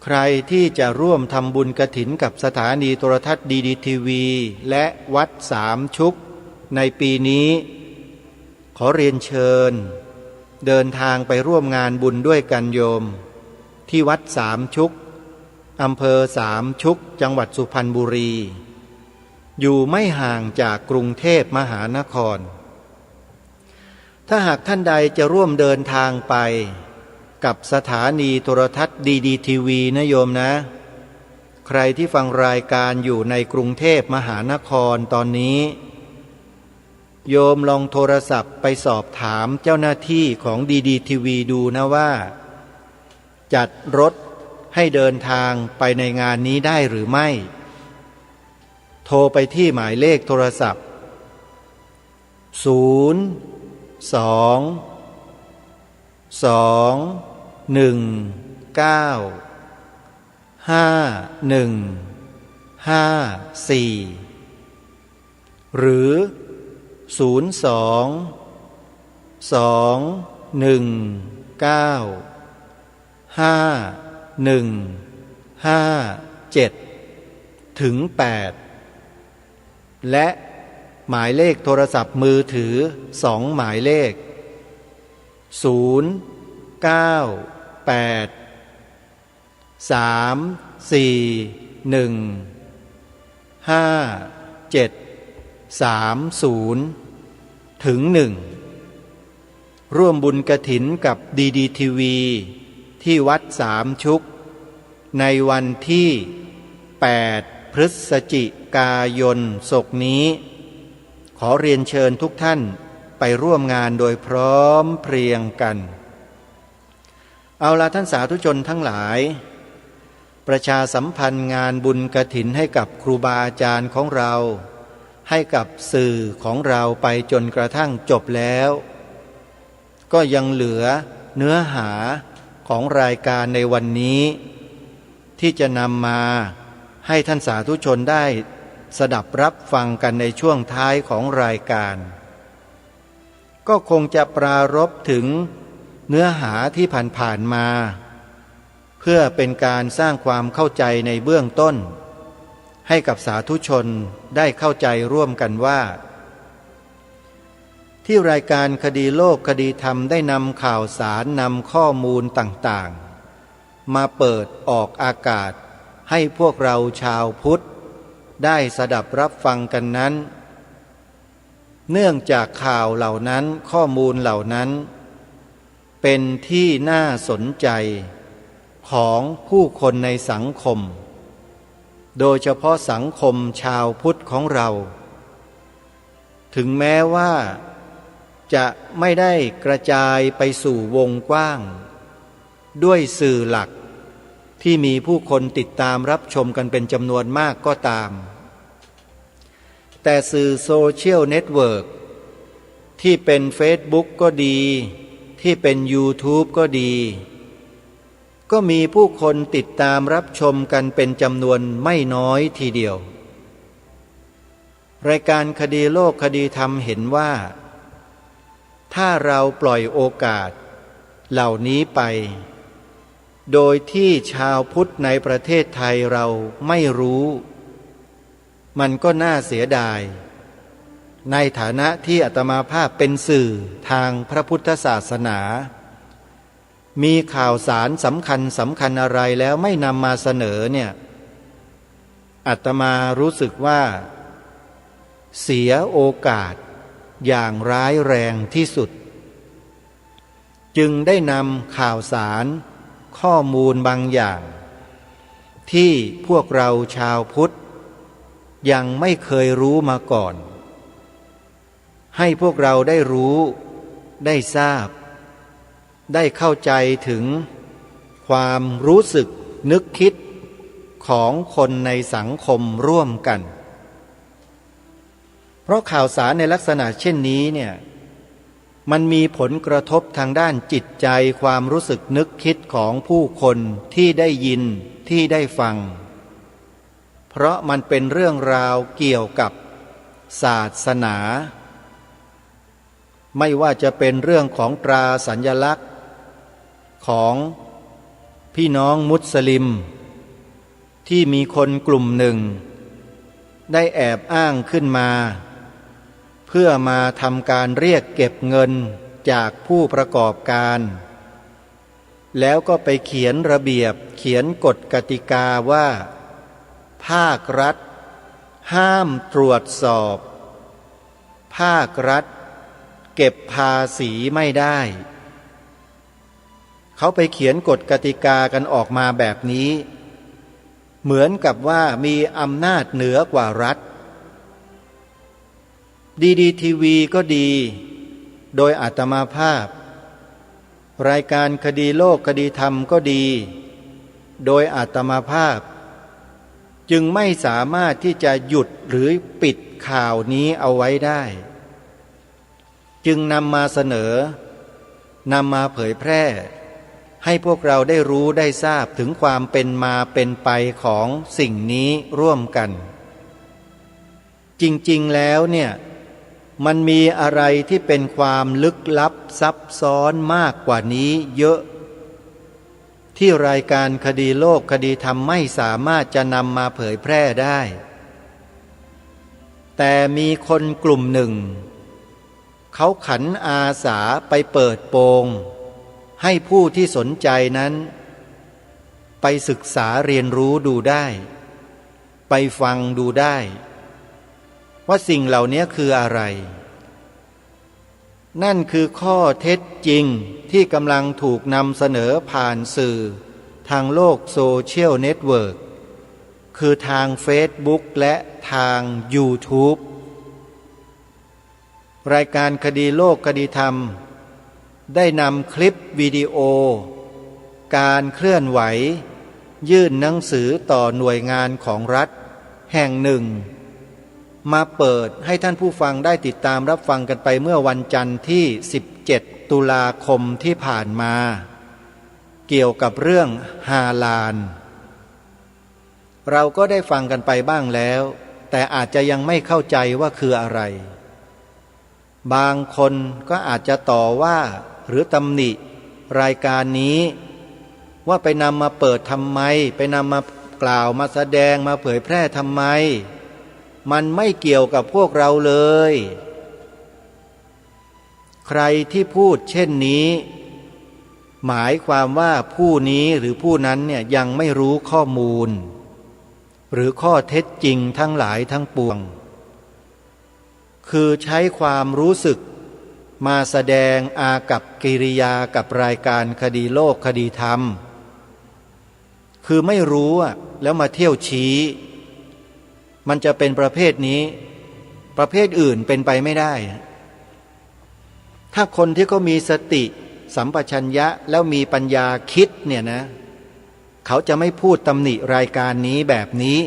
ใครที่จะร่วมทำบุญกฐินกับสถานีโทรทัศน์ดีทีวีและวัดสามชุกในปีนี้ขอเรียนเชิญเดินทางไปร่วมงานบุญด้วยกันโยมที่วัดสามชุก อำเภอสามชุกจังหวัดสุพรรณบุรีอยู่ไม่ห่างจากกรุงเทพมหานครถ้าหากท่านใดจะร่วมเดินทางไปกับสถานีโทรทัศน์ดีทีวีนะโยมนะใครที่ฟังรายการอยู่ในกรุงเทพมหานครตอนนี้โยมลองโทรศัพท์ไปสอบถามเจ้าหน้าที่ของดีทีวีดูนะว่าจัดรถให้เดินทางไปในงานนี้ได้หรือไม่โทรไปที่หมายเลขโทรศัพท์02-219-5154หรือ02-219-5157ถึง8และหมายเลขโทรศัพท์มือถือ2หมายเลข098-341-5730ถึง1ร่วมบุญกฐินกับดีทีวีที่วัดสามชุกในวันที่8พฤศจิกายนศกนี้ขอเรียนเชิญทุกท่านไปร่วมงานโดยพร้อมเพรียงกันเอาล่ะท่านสาธุชนทั้งหลายประชาสัมพันธ์งานบุญกฐินให้กับครูบาอาจารย์ของเราให้กับสื่อของเราไปจนกระทั่งจบแล้วก็ยังเหลือเนื้อหาของรายการในวันนี้ที่จะนำมาให้ท่านสาธุชนได้สดับรับฟังกันในช่วงท้ายของรายการก็คงจะปรารภถึงเนื้อหาที่ผ่านๆมาเพื่อเป็นการสร้างความเข้าใจในเบื้องต้นให้กับสาธุชนได้เข้าใจร่วมกันว่าที่รายการคดีโลกคดีธรรมได้นำข่าวสารนำข้อมูลต่างๆมาเปิดออกอากาศให้พวกเราชาวพุทธได้สดับรับฟังกันนั้นเนื่องจากข่าวเหล่านั้นข้อมูลเหล่านั้นเป็นที่น่าสนใจของผู้คนในสังคมโดยเฉพาะสังคมชาวพุทธของเราถึงแม้ว่าจะไม่ได้กระจายไปสู่วงกว้างด้วยสื่อหลักที่มีผู้คนติดตามรับชมกันเป็นจำนวนมากก็ตามแต่สื่อโซเชียลเน็ตเวิร์กที่เป็น Facebook ก็ดีที่เป็น YouTube ก็ดีก็มีผู้คนติดตามรับชมกันเป็นจำนวนไม่น้อยทีเดียวรายการคดีโลกคดีธรรมเห็นว่าถ้าเราปล่อยโอกาสเหล่านี้ไปโดยที่ชาวพุทธในประเทศไทยเราไม่รู้มันก็น่าเสียดายในฐานะที่อาตมาภาพเป็นสื่อทางพระพุทธศาสนามีข่าวสารสำคัญอะไรแล้วไม่นำมาเสนอเนี่ยอาตมารู้สึกว่าเสียโอกาสอย่างร้ายแรงที่สุดจึงได้นำข่าวสารข้อมูลบางอย่างที่พวกเราชาวพุทธยังไม่เคยรู้มาก่อนให้พวกเราได้รู้ได้ทราบได้เข้าใจถึงความรู้สึกนึกคิดของคนในสังคมร่วมกันเพราะข่าวสารในลักษณะเช่นนี้เนี่ยมันมีผลกระทบทางด้านจิตใจความรู้สึกนึกคิดของผู้คนที่ได้ยินที่ได้ฟังเพราะมันเป็นเรื่องราวเกี่ยวกับศาสนาไม่ว่าจะเป็นเรื่องของตราสัญลักษณ์ของพี่น้องมุสลิมที่มีคนกลุ่มหนึ่งได้แอบอ้างขึ้นมาเพื่อมาทำการเรียกเก็บเงินจากผู้ประกอบการ แล้วก็ไปเขียนระเบียบเขียนกฎกติกาว่าภาครัฐห้ามตรวจสอบภาครัฐเก็บภาษีไม่ได้เขาไปเขียนกฎกติกากันออกมาแบบนี้เหมือนกับว่ามีอำนาจเหนือกว่ารัฐดีทีวีก็ดีโดยอาตมาภาพรายการคดีโลกคดีธรรมก็ดีโดยอาตมาภาพจึงไม่สามารถที่จะหยุดหรือปิดข่าวนี้เอาไว้ได้จึงนำมาเสนอนำมาเผยแพร่ให้พวกเราได้รู้ได้ทราบถึงความเป็นมาเป็นไปของสิ่งนี้ร่วมกันจริงๆแล้วเนี่ยมันมีอะไรที่เป็นความลึกลับซับซ้อนมากกว่านี้เยอะที่รายการคดีโลกคดีธรรมไม่สามารถจะนำมาเผยแพร่ได้แต่มีคนกลุ่มหนึ่งเขาขันอาสาไปเปิดโปงให้ผู้ที่สนใจนั้นไปศึกษาเรียนรู้ดูได้ไปฟังดูได้ว่าสิ่งเหล่านี้คืออะไรนั่นคือข้อเท็จจริงที่กำลังถูกนำเสนอผ่านสื่อทางโลกโซเชียลเน็ตเวิร์กคือทาง Facebook และทาง YouTube รายการคดีโลกคดีธรรมได้นำคลิปวิดีโอการเคลื่อนไหวยื่นหนังสือต่อหน่วยงานของรัฐแห่งหนึ่งมาเปิดให้ท่านผู้ฟังได้ติดตามรับฟังกันไปเมื่อวันจันทร์ที่17ตุลาคมที่ผ่านมาเกี่ยวกับเรื่องฮาลาลเราก็ได้ฟังกันไปบ้างแล้วแต่อาจจะยังไม่เข้าใจว่าคืออะไรบางคนก็อาจจะต่อว่าหรือตำหนิรายการนี้ว่าไปนำมาเปิดทำไมไปนำมากล่าวมาแสดงมาเผยแพร่ทำไมมันไม่เกี่ยวกับพวกเราเลยใครที่พูดเช่นนี้หมายความว่าผู้นี้หรือผู้นั้นเนี่ยยังไม่รู้ข้อมูลหรือข้อเท็จจริงทั้งหลายทั้งปวงคือใช้ความรู้สึกมาแสดงอากัปกิริยากับรายการคดีโลกคดีธรรมคือไม่รู้แล้วมาเที่ยวชี้มันจะเป็นประเภทนี้ประเภทอื่นเป็นไปไม่ได้ถ้าคนที่เขามีสติสัมปชัญญะแล้วมีปัญญาคิดเนี่ยนะเขาจะไม่พูดตำหนิรายการนี้แบบนี้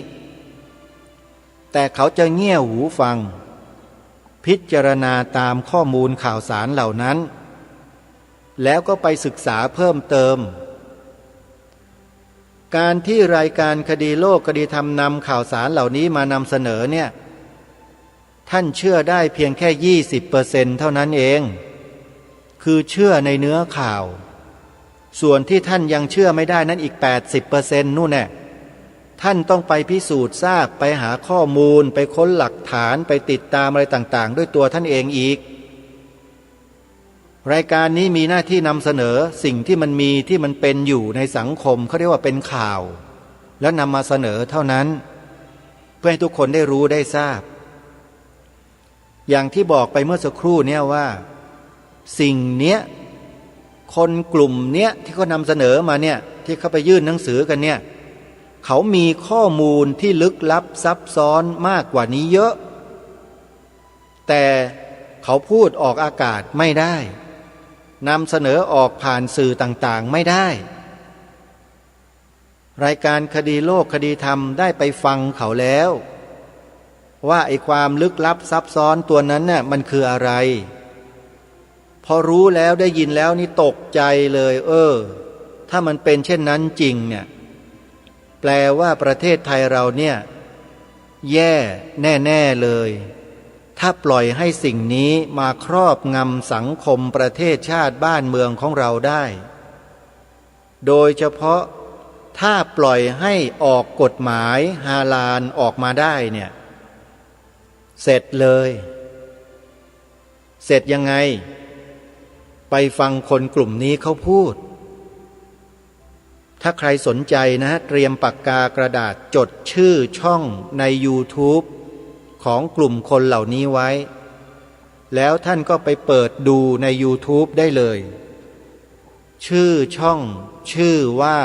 แต่เขาจะเงี่ยหูฟังพิจารณาตามข้อมูลข่าวสารเหล่านั้นแล้วก็ไปศึกษาเพิ่มเติมการที่รายการคดีโลกคดีธรรมนำข่าวสารเหล่านี้มานำเสนอเนี่ยท่านเชื่อได้เพียงแค่ 20% เท่านั้นเองคือเชื่อในเนื้อข่าวส่วนที่ท่านยังเชื่อไม่ได้นั้นอีก 80% นู่นแน่ท่านต้องไปพิสูจน์ทราบไปหาข้อมูลไปค้นหลักฐานไปติดตามอะไรต่างๆด้วยตัวท่านเองอีกรายการนี้มีหน้าที่นำเสนอสิ่งที่มันมีที่มันเป็นอยู่ในสังคมเขาเรียกว่าเป็นข่าวแล้วนำมาเสนอเท่านั้นเพื่อให้ทุกคนได้รู้ได้ทราบอย่างที่บอกไปเมื่อสักครู่เนี่ยว่าสิ่งเนี้ยคนกลุ่มเนี้ยที่เขานำเสนอมาเนี่ยที่เขาไปยื่นหนังสือกันเนี่ยเขามีข้อมูลที่ลึกลับซับซ้อนมากกว่านี้เยอะแต่เขาพูดออกอากาศไม่ได้นำเสนอออกผ่านสื่อต่างๆไม่ได้รายการคดีโลกคดีธรรมได้ไปฟังเขาแล้วว่าไอ้ความลึกลับซับซ้อนตัวนั้นน่ะมันคืออะไรพอรู้แล้วได้ยินแล้วนี่ตกใจเลยถ้ามันเป็นเช่นนั้นจริงเนี่ยแปลว่าประเทศไทยเราเนี่ยแย่แน่ๆเลยถ้าปล่อยให้สิ่งนี้มาครอบงำสังคมประเทศชาติบ้านเมืองของเราได้โดยเฉพาะถ้าปล่อยให้ออกกฎหมายฮาลาลออกมาได้เนี่ยเสร็จเลยเสร็จยังไงไปฟังคนกลุ่มนี้เขาพูด ถ้าใครสนใจนะเตรียมปากกากระดาษจดชื่อช่องใน YouTube ของกลุ่มคนเหล่านี้ไว้แล้วท่านก็ไปเปิดดูใน YouTube ได้เลยชื่อช่องชื่อว่า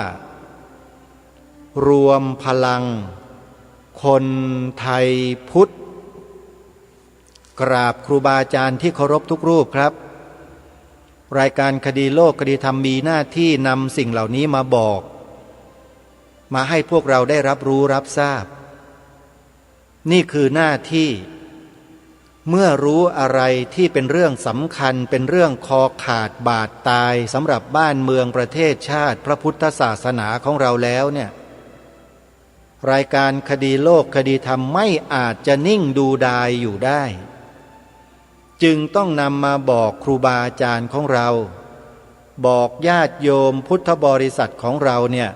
รวมพลังคนไทยพุทธกราบครูบาอาจารย์ที่เคารพทุกรูปครับรายการคดีโลกคดีธรรมมีหน้าที่นำสิ่งเหล่านี้มาบอกมาให้พวกเราได้รับรู้รับทราบนี่คือหน้าที่เมื่อรู้อะไรที่เป็นเรื่องสำคัญเป็นเรื่องคอขาดบาดตายสำหรับบ้านเมืองประเทศชาติพระพุทธศาสนาของเราแล้วเนี่ยรายการคดีโลกคดีธรรมไม่อาจจะนิ่งดูดายอยู่ได้จึงต้องนำมาบอกครูบาอาจารย์ของเราบอกญาติโยมพุทธบริษัทของเราเนี่ย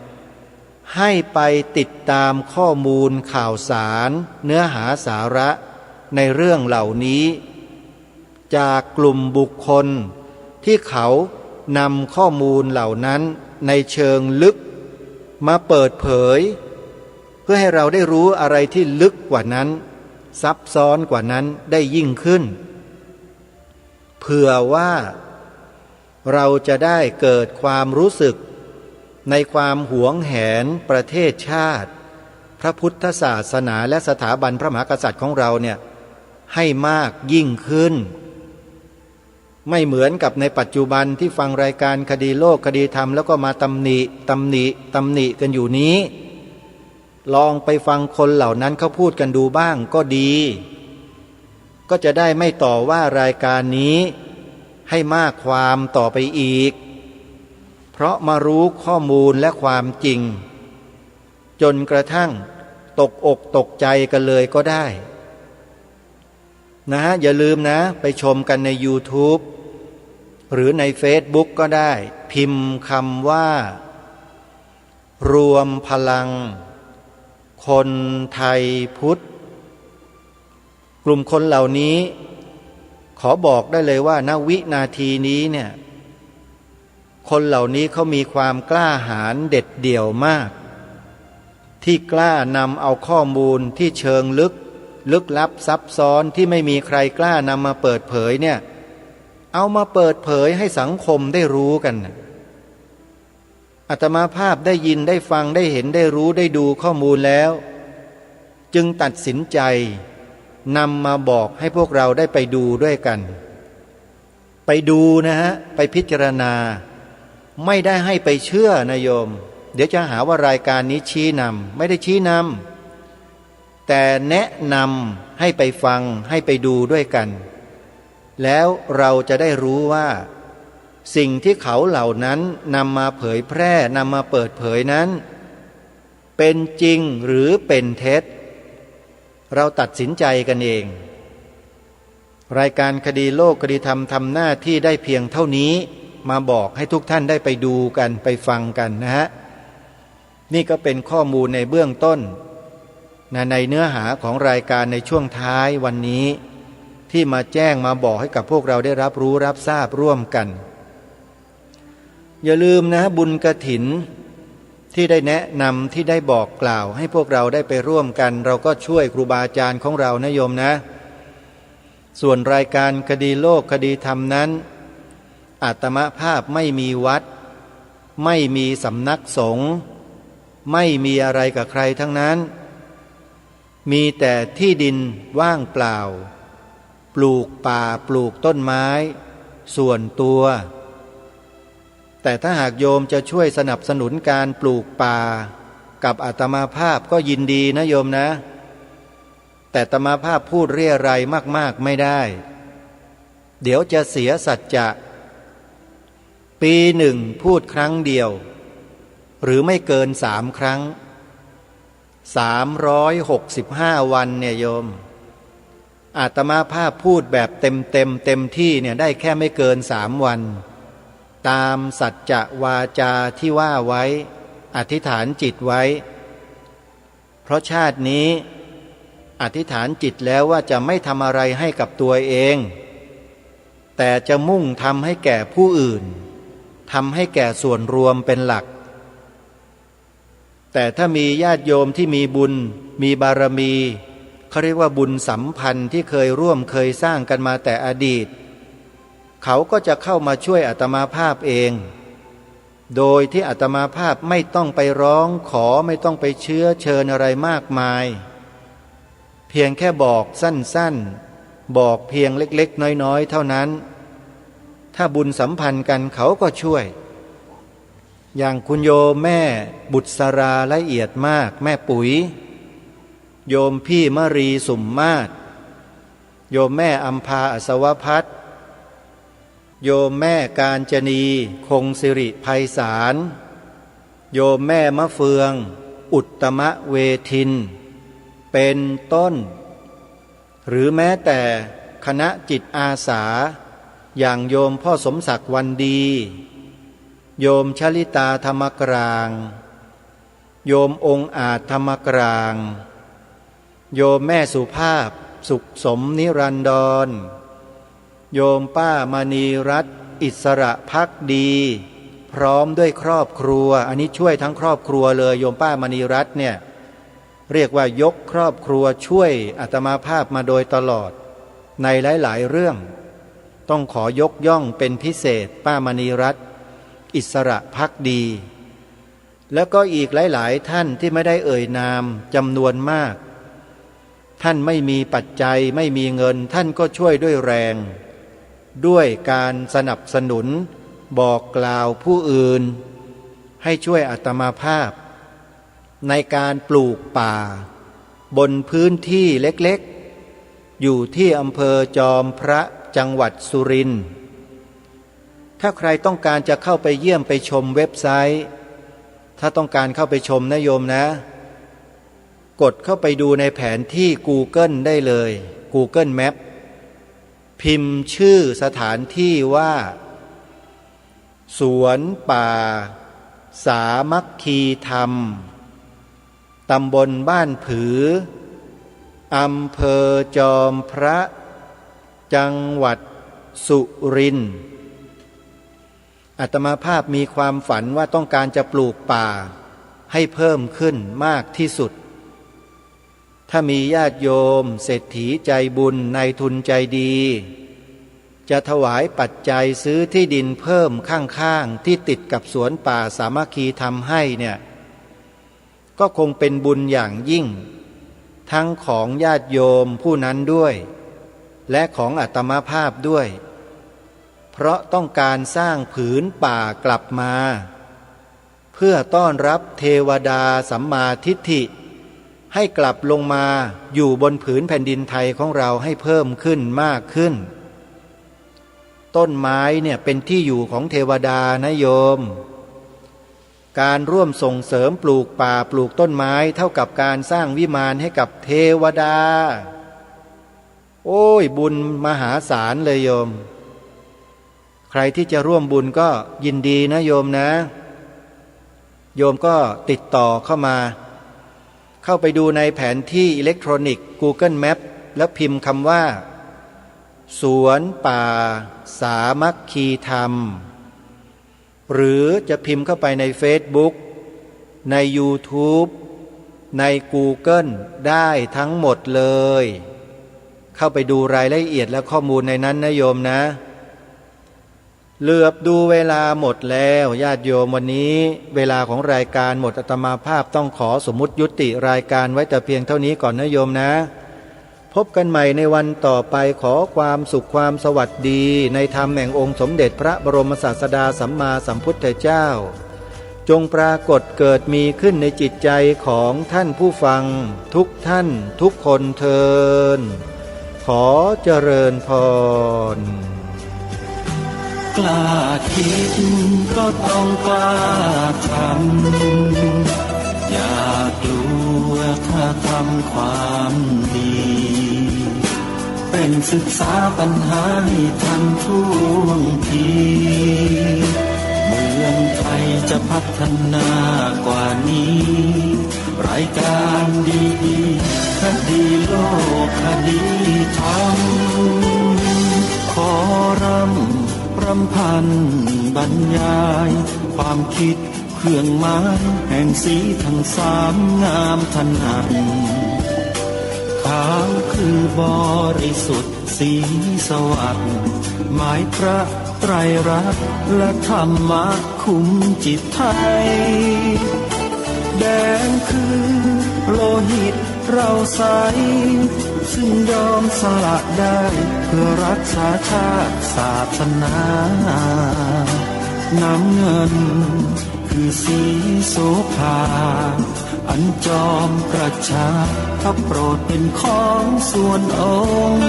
ให้ไปติดตามข้อมูลข่าวสารเนื้อหาสาระในเรื่องเหล่านี้จากกลุ่มบุคคลที่เขานำข้อมูลเหล่านั้นในเชิงลึกมาเปิดเผยเพื่อให้เราได้รู้อะไรที่ลึกกว่านั้นซับซ้อนกว่านั้นได้ยิ่งขึ้นเผื่อว่าเราจะได้เกิดความรู้สึกในความหวงแหนประเทศชาติพระพุทธศาสนาและสถาบันพระมหากษัตริย์ของเราเนี่ยให้มากยิ่งขึ้นไม่เหมือนกับในปัจจุบันที่ฟังรายการคดีโลกคดีธรรมแล้วก็มาตำหนิกันอยู่นี้ลองไปฟังคนเหล่านั้นเขาพูดกันดูบ้างก็ดีก็จะได้ไม่ต่อว่ารายการนี้ให้มากความต่อไปอีกเพราะมารู้ข้อมูลและความจริงจนกระทั่งตกอกตกใจกันเลยก็ได้นะฮะอย่าลืมนะไปชมกันใน YouTube หรือใน Facebook ก็ได้พิมพ์คำว่ารวมพลังคนไทยพุทธกลุ่มคนเหล่านี้ขอบอกได้เลยว่าณวินาทีนี้เนี่ยคนเหล่านี้เขามีความกล้าหาญเด็ดเดี่ยวมากที่กล้านำเอาข้อมูลที่เชิงลึกลับซับซ้อนที่ไม่มีใครกล้านำมาเปิดเผยเนี่ยเอามาเปิดเผยให้สังคมได้รู้กันอาตมาภาพได้ยินได้ฟังได้เห็นได้รู้ได้ดูข้อมูลแล้วจึงตัดสินใจนำมาบอกให้พวกเราได้ไปดูด้วยกันไปดูนะฮะไปพิจารณาไม่ได้ให้ไปเชื่อนะโยมเดี๋ยวจะหาว่ารายการนี้ชี้นำไม่ได้ชี้นำแต่แนะนำให้ไปฟังให้ไปดูด้วยกันแล้วเราจะได้รู้ว่าสิ่งที่เขาเหล่านั้นนำมาเผยแพร่นำมาเปิดเผยนั้นเป็นจริงหรือเป็นเท็จเราตัดสินใจกันเองรายการคดีโลกคดีธรรมทำหน้าที่ได้เพียงเท่านี้มาบอกให้ทุกท่านได้ไปดูกันไปฟังกันนะฮะนี่ก็เป็นข้อมูลในเบื้องต้นในเนื้อหาของรายการในช่วงท้ายวันนี้ที่มาแจ้งมาบอกให้กับพวกเราได้รับรู้รับทราบร่วมกันอย่าลืมนะบุญกฐินที่ได้แนะนำที่ได้บอกกล่าวให้พวกเราได้ไปร่วมกันเราก็ช่วยครูบาอาจารย์ของเรานะโยมนะส่วนรายการคดีโลกคดีธรรมนั้นอาตมาภาพไม่มีวัดไม่มีสำนักสงฆ์ไม่มีอะไรกับใครทั้งนั้นมีแต่ที่ดินว่างเปล่าปลูกป่าปลูกต้นไม้ส่วนตัวแต่ถ้าหากโยมจะช่วยสนับสนุนการปลูกป่ากับอาตมาภาพก็ยินดีนะโยมนะแต่อาตมาภาพพูดเรี่ยไรมากๆไม่ได้เดี๋ยวจะเสียสัจจะปีหนึ่งพูดครั้งเดียวหรือไม่เกิน3 ครั้ง365 วันเนี่ยโยมอาตมาภาพพูดแบบเต็มที่เนี่ยได้แค่ไม่เกิน3 วันตามสัจจะวาจาที่ว่าไว้อธิษฐานจิตไว้เพราะชาตินี้อธิษฐานจิตแล้วว่าจะไม่ทำอะไรให้กับตัวเองแต่จะมุ่งทำให้แก่ผู้อื่นทำให้แก่ส่วนรวมเป็นหลัก แต่ถ้ามีญาติโยมที่มีบุญมีบารมีเขาเรียกว่าบุญสัมพันธ์ที่เคยร่วมเคยสร้างกันมาแต่อดีตเขาก็จะเข้ามาช่วยอาตมาภาพเองโดยที่อาตมาภาพไม่ต้องไปร้องขอไม่ต้องไปเชื้อเชิญอะไรมากมายเพียงแค่บอกสั้นๆบอกเพียงเล็กๆน้อยๆเท่านั้นถ้าบุญสัมพันธ์กันเขาก็ช่วยอย่างคุณโยมแม่บุษราละเอียดมากแม่ปุ๋ยโยมพี่มรีสุมมาศโยมแม่อัมพาอัศวพัฒน์โยมแม่กาญจนีคงสิริไพศาลโยมแม่มะเฟืองอุตตมะเวทินเป็นต้นหรือแม้แต่คณะจิตอาสาอย่างโยมพ่อสมศักดิ์วันดีโยมชลิตาธรรมกลางโยมองค์อาจธรรมกลางโยมแม่สุภาพสุขสมนิรันดรโยมป้ามณีรัตน์อิสระภักดีพร้อมด้วยครอบครัวอันนี้ช่วยทั้งครอบครัวเลยโยมป้ามณีรัตน์เนี่ยเรียกว่ายกครอบครัวช่วยอาตมาภาพมาโดยตลอดในหลายๆเรื่องต้องขอยกย่องเป็นพิเศษป้ามณีรัตน์อิสระภักดีแล้วก็อีกหลายๆท่านที่ไม่ได้เอ่ยนามจำนวนมากท่านไม่มีปัจจัยไม่มีเงินท่านก็ช่วยด้วยแรงด้วยการสนับสนุนบอกกล่าวผู้อื่นให้ช่วยอาตมาภาพในการปลูกป่าบนพื้นที่เล็กๆอยู่ที่อำเภอจอมพระจังหวัดสุรินทร์ถ้าใครต้องการจะเข้าไปเยี่ยมไปชมเว็บไซต์ถ้าต้องการเข้าไปชมนะโยมนะกดเข้าไปดูในแผนที่ Google ได้เลย Google Map พิมพ์ชื่อสถานที่ว่าสวนป่าสามัคคีธรรมตำบลบ้านผืออำเภอจอมพระจังหวัดสุรินทร์อาตมาภาพมีความฝันว่าต้องการจะปลูกป่าให้เพิ่มขึ้นมากที่สุดถ้ามีญาติโยมเศรษฐีใจบุญนายทุนใจดีจะถวายปัจจัยซื้อที่ดินเพิ่มข้างๆที่ติดกับสวนป่าสามัคคีทำให้เนี่ยก็คงเป็นบุญอย่างยิ่งทั้งของญาติโยมผู้นั้นด้วยและของอาตมาภาพด้วยเพราะต้องการสร้างผืนป่ากลับมาเพื่อต้อนรับเทวดาสัมมาทิฏฐิให้กลับลงมาอยู่บนผืนแผ่นดินไทยของเราให้เพิ่มขึ้นมากขึ้นต้นไม้เนี่ยเป็นที่อยู่ของเทวดานะโยมการร่วมส่งเสริมปลูกป่าปลูกต้นไม้เท่ากับการสร้างวิมานให้กับเทวดาโอ้ยบุญมหาศาลเลยโยมใครที่จะร่วมบุญก็ยินดีนะโยมนะโยมก็ติดต่อเข้ามาเข้าไปดูในแผนที่อิเล็กทรอนิกส์ Google Map แล้วพิมพ์คำว่าสวนป่าสามัคคีธรรมหรือจะพิมพ์เข้าไปใน Facebook ใน YouTube ใน Google ได้ทั้งหมดเลยเข้าไปดูรายละเอียดและข้อมูลในนั้นนะโยมนะเหลือบดูเวลาหมดแล้วญาติโยมวันนี้เวลาของรายการหมดอาตมาภาพต้องขอสมมุติยุติรายการไว้แต่เพียงเท่านี้ก่อนนะโยมนะพบกันใหม่ในวันต่อไปขอความสุขความสวัสดีในธรรมแห่งองค์สมเด็จพระบรมศาสดาสัมมาสัมพุทธเจ้าจงปรากฏเกิดมีขึ้นในจิตใจของท่านผู้ฟังทุกท่านทุกคนเทินขอเจริญพรกล้าคิดก็ต้องกล้าทำอย่ากลัวถ้าทำความดีเป็นศึกษาปัญหาให้ทันท่วงทีเมืองไทยจะพัฒนากว่านี้รายการดีๆคดีโลกคดีธรรมขอรำพันบรรยายความคิด เครื่องหมายแห่งสีทั้งสามงามถนัดขาวคือบริสุทธิ์สีสวัสดิ์หมายพระไตรรัตน์และธรรมะคุ้มจิตไทยแดงคือโลหิตเราใสซึ่งยอมสละได้เพื่อรักษาชาติศาสนาน้ำเงินคือสีโสภาอันจอมประชาพระโปรดเป็นของส่วนองค์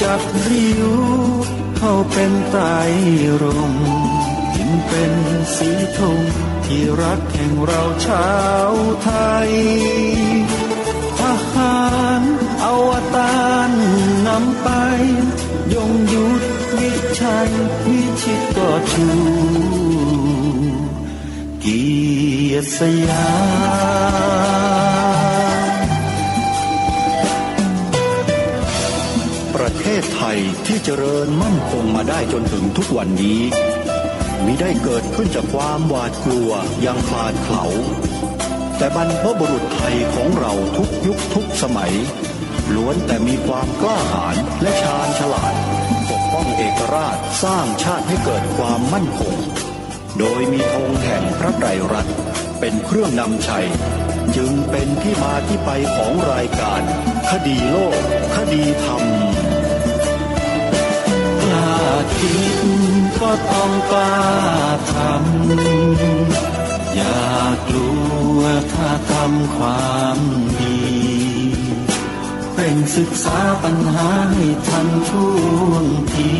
จับริ้วเข้าเป็นไตรรงค์จึงเป็นสีธงที่รักแห่งเราชาวไทยทหารอวตารนำไปยงยุทธวิชัยวิชิตก็ชูเกียรติสยามประเทศไทยที่เจริญมั่นคงมาได้จนถึงทุกวันนี้มิได้เกิดขึ้นจากความหวาดกลัวอย่างพลาดเขลาแต่บรรพบุรุษไทยของเราทุกยุคทุกสมัยล้วนแต่มีความกล้าหาญและชาญฉลาดปกป้องเอกราชสร้างชาติให้เกิดความมั่นคงโดยมีธงแห่งพระไตรรัตน์เป็นเครื่องนำชัยจึงเป็นที่มาที่ไปของรายการคดีโลกคดีธรรมกล้าคิดก็ต้องกล้าทำอย่ากลัวถ้าทำความดีเร่งศึกษาปัญหาให้ทันท่วงที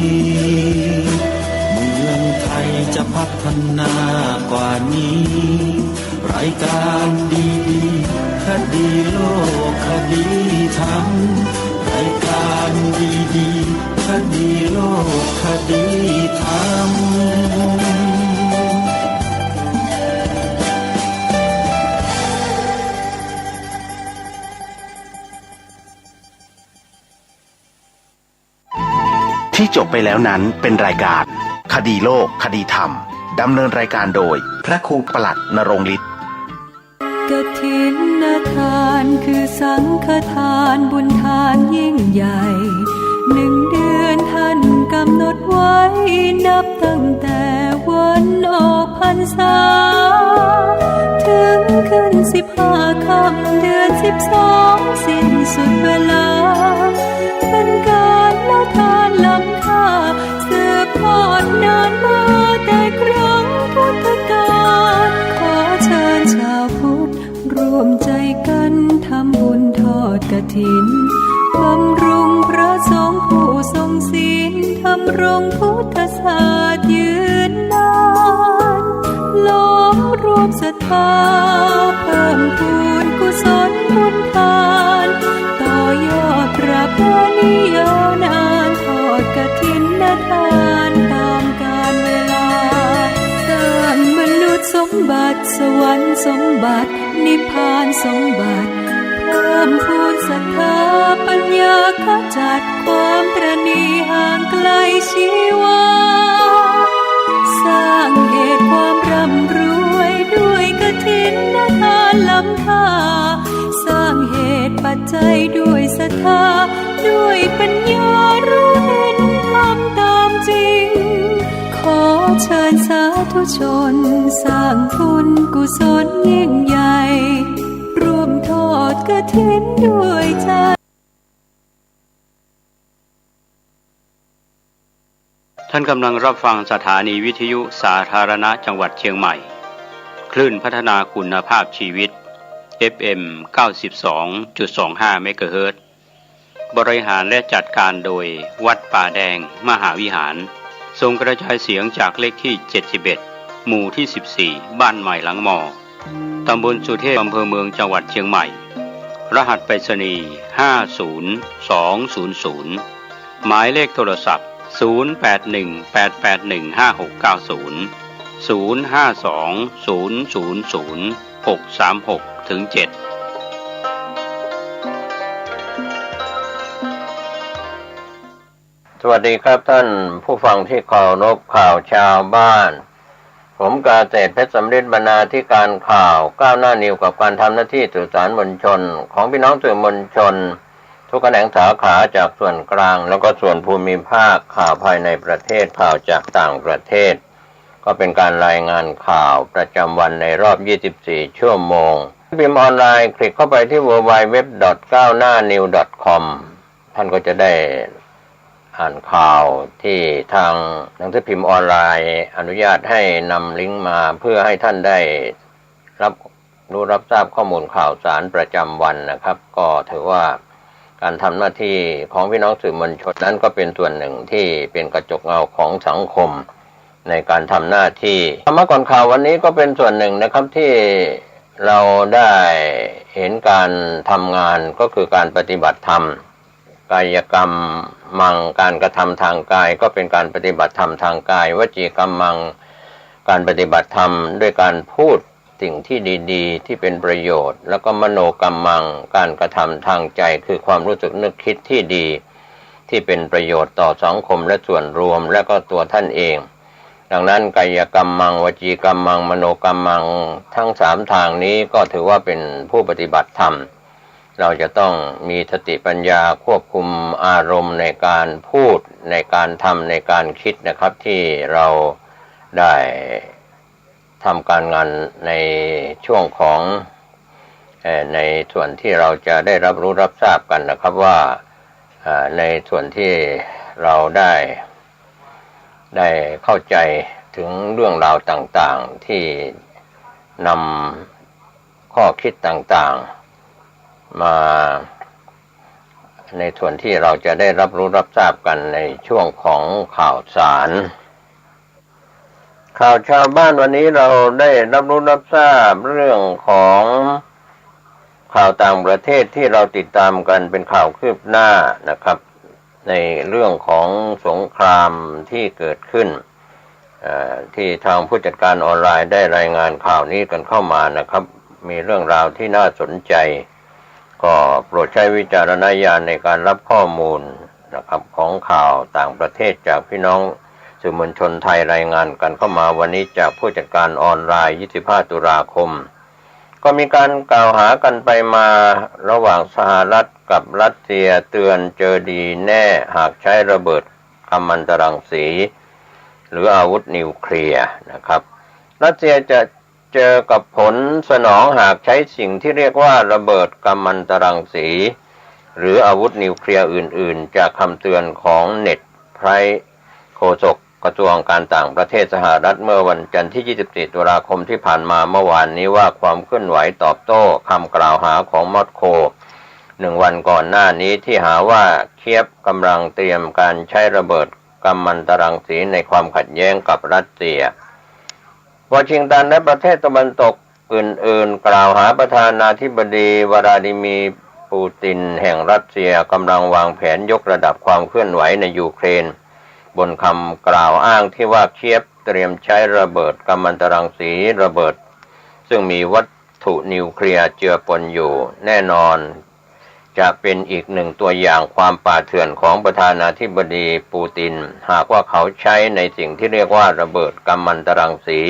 เมืองไทยจะพัฒนากว่านี้รายการดีๆคดีโลกคดีธรรมรายการดีๆคดีโลกคดีธรรมที่จบไปแล้วนั้นเป็นรายการคดีโลกคดีธรรมดำเนินรายการโดยพระครูปลัดณรงค์ฤทธิ์ กฐินทานคือสังฆทานบุญทานยิ่งใหญ่1 เดือนท่านกำหนดไว้นับตั้งแต่วันออกพรรษาถึงขึ้น15 ค่ำเดือน12สิ้นสุดเวลาเป็นการละทานล้ำค่าสืบทอดนานมาแต่ครั้งพุทธกาลขอเชิญชาวพุทธร่วมใจกันทำบุญทอดกฐินบำรุงพระสงฆ์ผู้ทรงศีลทำรงพุทธศาสตร์ยืนนานล้อมรวมศรัทธาเพิ่มพูนกุศลบุญทานต่อยอดประเพณียาวนานทอดกฐินทานตามกาลเวลาสร้างมนุษย์สมบัติสวรรค์สมบัตินิพพานสมบัติเพิ่มพูนศรัทธาปัญญาขจัดความตระหนี่ห่างไกลชีวาสร้างเหตุความร่ำรวยด้วยกฐินทานล้ำค่าสร้างเหตุปัจจัยด้วยศรัทธาด้วยปัญญารู้เห็นทำตามจริงขอเชิญสาธุชนสร้างบุญกุศลยิ่งใหญ่ร่วมทอดกฐินด้วยใจ ท่านกำลังรับฟังสถานีวิทยุสาธารณะจังหวัดเชียงใหม่คลื่นพัฒนาคุณภาพชีวิต FM 92.25 เมกะเฮิรตซ์บริหารและจัดการโดยวัดป่าแดงมหาวิหารส่งกระจายเสียงจากเลขที่71หมู่ที่14บ้านใหม่หลังมอตำบลสุเทพอำเภอเมืองจังหวัดเชียงใหม่รหัสไปรษณีย์50200หมายเลขโทรศัพท์0818815690 052000636-7สวัสดีครับท่านผู้ฟังที่เคารพข่าวชาวบ้าน ผมกาเศษเพชรสำริดบรรณาธิการข่าวก้าวหน้านิวกับการทำหน้าที่สื่อสารมวลชนของพี่น้องสื่อมวลชนทุกแขนงสาขาจากส่วนกลางแล้วก็ส่วนภูมิภาคข่าวภายในประเทศข่าวจากต่างประเทศก็เป็นการรายงานข่าวประจำวันในรอบ 24 ชั่วโมงพิมพ์ออนไลน์คลิกเข้าไปที่ www.gawnahnew.com ท่านก็จะได้อ่านข่าวที่ทางหนังสือพิมพ์ออนไลน์อนุญาตให้นำลิงก์มาเพื่อให้ท่านได้รับทราบข้อมูลข่าวสารประจำวันนะครับก็ถือว่าการทำหน้าที่ของพี่น้องสื่อมวลชนนั้นก็เป็นส่วนหนึ่งที่เป็นกระจกเงาของสังคมในการทำหน้าที่ธรรมะก่อนข่าววันนี้ก็เป็นส่วนหนึ่งนะครับที่เราได้เห็นการทำงานก็คือการปฏิบัติธรรมกายกรรมมังการกระทำทางกายก็เป็นการปฏิบัติธรรมทางกายวจีกรรมมังการปฏิบัติธรรมด้วยการพูดสิ่งที่ดีๆที่เป็นประโยชน์แล้วก็มโนกรรมมังการกระทำทางใจคือความรู้สึกนึกคิดที่ดีที่เป็นประโยชน์ต่อสังคมและส่วนรวมและก็ตัวท่านเองดังนั้นกายกรรมมังวจีกรรมมังมโนกรรมมังทั้ง3ทางนี้ก็ถือว่าเป็นผู้ปฏิบัติธรรมเราจะต้องมีสติปัญญาควบคุมอารมณ์ในการพูดในการทำในการคิดนะครับที่เราได้ทำการงานในช่วงของในส่วนที่เราจะได้รับรู้รับทราบกันนะครับว่าในส่วนที่เราได้เข้าใจถึงเรื่องราวต่างๆที่นำข้อคิดต่างๆมาในส่วนที่เราจะได้รับรู้รับทราบกันในช่วงของข่าวสารข่าวชาวบ้านวันนี้เราได้รับรู้รับทราบเรื่องของข่าวต่างประเทศที่เราติดตามกันเป็นข่าวคืบหน้านะครับในเรื่องของสงครามที่เกิดขึ้นที่ทางผู้จัดการออนไลน์ได้รายงานข่าวนี้กันเข้ามานะครับมีเรื่องราวที่น่าสนใจก็โปรดใช้วิจารณญาณในการรับข้อมูลนะครับของข่าวต่างประเทศจากพี่น้องสื่อมวลชนไทยรายงานกันเข้ามาวันนี้จากผู้จัดการออนไลน์25 ตุลาคมก็มีการกล่าวหากันไปมาระหว่างสหรัฐกับรัสเซียเตือนเจอดีแน่หากใช้ระเบิดกัมมันตรังสีหรืออาวุธนิวเคลียร์นะครับรัสเซียจะเจอกับผลสนองหากใช้สิ่งที่เรียกว่าระเบิดกัมมันตรังสีหรืออาวุธนิวเคลียร์อื่นๆจากคำเตือนของเน็ตไพรโฆษกกระทรวงการต่างประเทศสหรัฐเมื่อวันจันทร์ที่ 24 ตุลาคมที่ผ่านมาเมื่อวานนี้ว่าความเคลื่อนไหวตอบโต้คำกล่าวหาของมอสโก1 วันก่อนหน้านี้ที่หาว่าเคียฟกำลังเตรียมการใช้ระเบิดกัมมันตรังสีในความขัดแย้งกับรัสเซียวอชิงตันและประเทศตะวันตกอื่นๆกล่าวหาประธานาธิบดีวลาดิมีร์ปูตินแห่งรัสเซียกำลังวางแผนยกระดับความเคลื่อนไหวในยูเครนบนคำกล่าวอ้างที่ว่าเคียฟเตรียมใช้ระเบิดกัมมันตรังสีระเบิดซึ่งมีวัตถุนิวเคลียร์เจือปนอยู่แน่นอนจะเป็นอีกหนึ่งตัวอย่างความป่าเถื่อนของประธานาธิบดีปูตินหากว่าเขาใช้ในสิ่งที่เรียกว่าระเบิดกัมมันตรังสี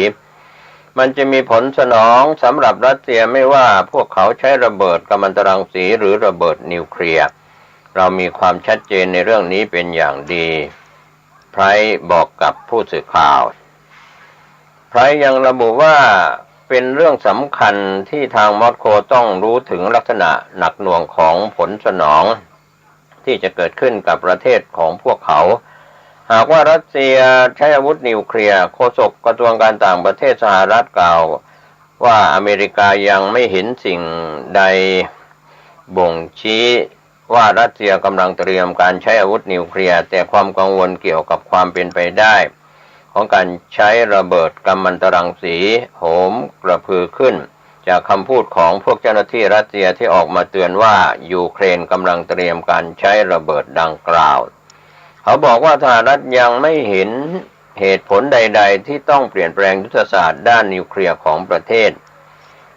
มันจะมีผลสนองสำหรับรัสเซียไม่ว่าพวกเขาใช้ระเบิดกัมมันตรังสีหรือระเบิดนิวเคลียร์เรามีความชัดเจนในเรื่องนี้เป็นอย่างดีไพรบอกกับผู้สื่อข่าวไพรยังระบุว่าเป็นเรื่องสำคัญที่ทางมอสโกต้องรู้ถึงลักษณะหนักหน่วงของผลสนองที่จะเกิดขึ้นกับประเทศของพวกเขาหากว่ารัสเซียใช้อาวุธนิวเคลียร์โฆษกกระทรวงการต่างประเทศสหรัฐกล่าวว่าอเมริกายังไม่เห็นสิ่งใดบ่งชี้ว่ารัสเซียกำลังเตรียมการใช้อาวุธนิวเคลียร์แต่ความกังวลเกี่ยวกับความเป็นไปได้ของการใช้ระเบิดกัมมันตรังสีโหมกระพือขึ้นจากคำพูดของพวกเจ้าหน้าที่รัสเซียที่ออกมาเตือนว่ายูเครนกำลังเตรียมการใช้ระเบิดดังกล่าวเขาบอกว่าสหรัฐยังไม่เห็นเหตุผลใดๆที่ต้องเปลี่ยนแปลงยุทธศาสตร์ด้านนิวเคลียร์ของประเทศ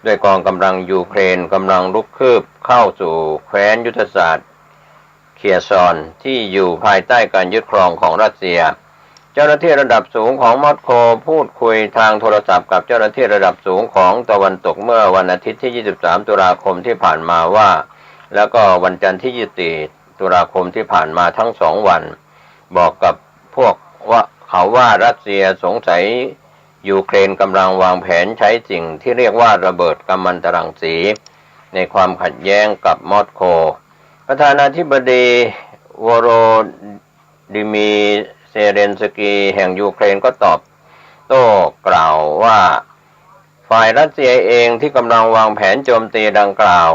ด้วยกองกำลังยูเครนกำลังลุกคืบเข้าสู่แคว้นยุทธศาสตร์เคียร์ซอนที่อยู่ภายใต้การยึดครองของรัสเซีย เจ้าหน้าที่ระดับสูงของมอสโกพูดคุยทางโทรศัพท์กับเจ้าหน้าที่ระดับสูงของตะวันตกเมื่อวันอาทิตย์ที่ 23 ตุลาคมที่ผ่านมาว่าแล้วก็วันจันทร์ที่ 24 ตุลาคมที่ผ่านมาทั้ง2 วันบอกกับพวกว่ารัสเซียสงสัยยูเครนกำลังวางแผนใช้สิ่งที่เรียกว่าระเบิดกัมมันตรังสีในความขัดแย้งกับมอสโกประธานาธิบดีโวโรดิมีเซเลนสกีแห่งยูเครนก็ตอบโต้กล่าวว่าฝ่ายรัสเซียเองที่กำลังวางแผนโจมตีดังกล่าว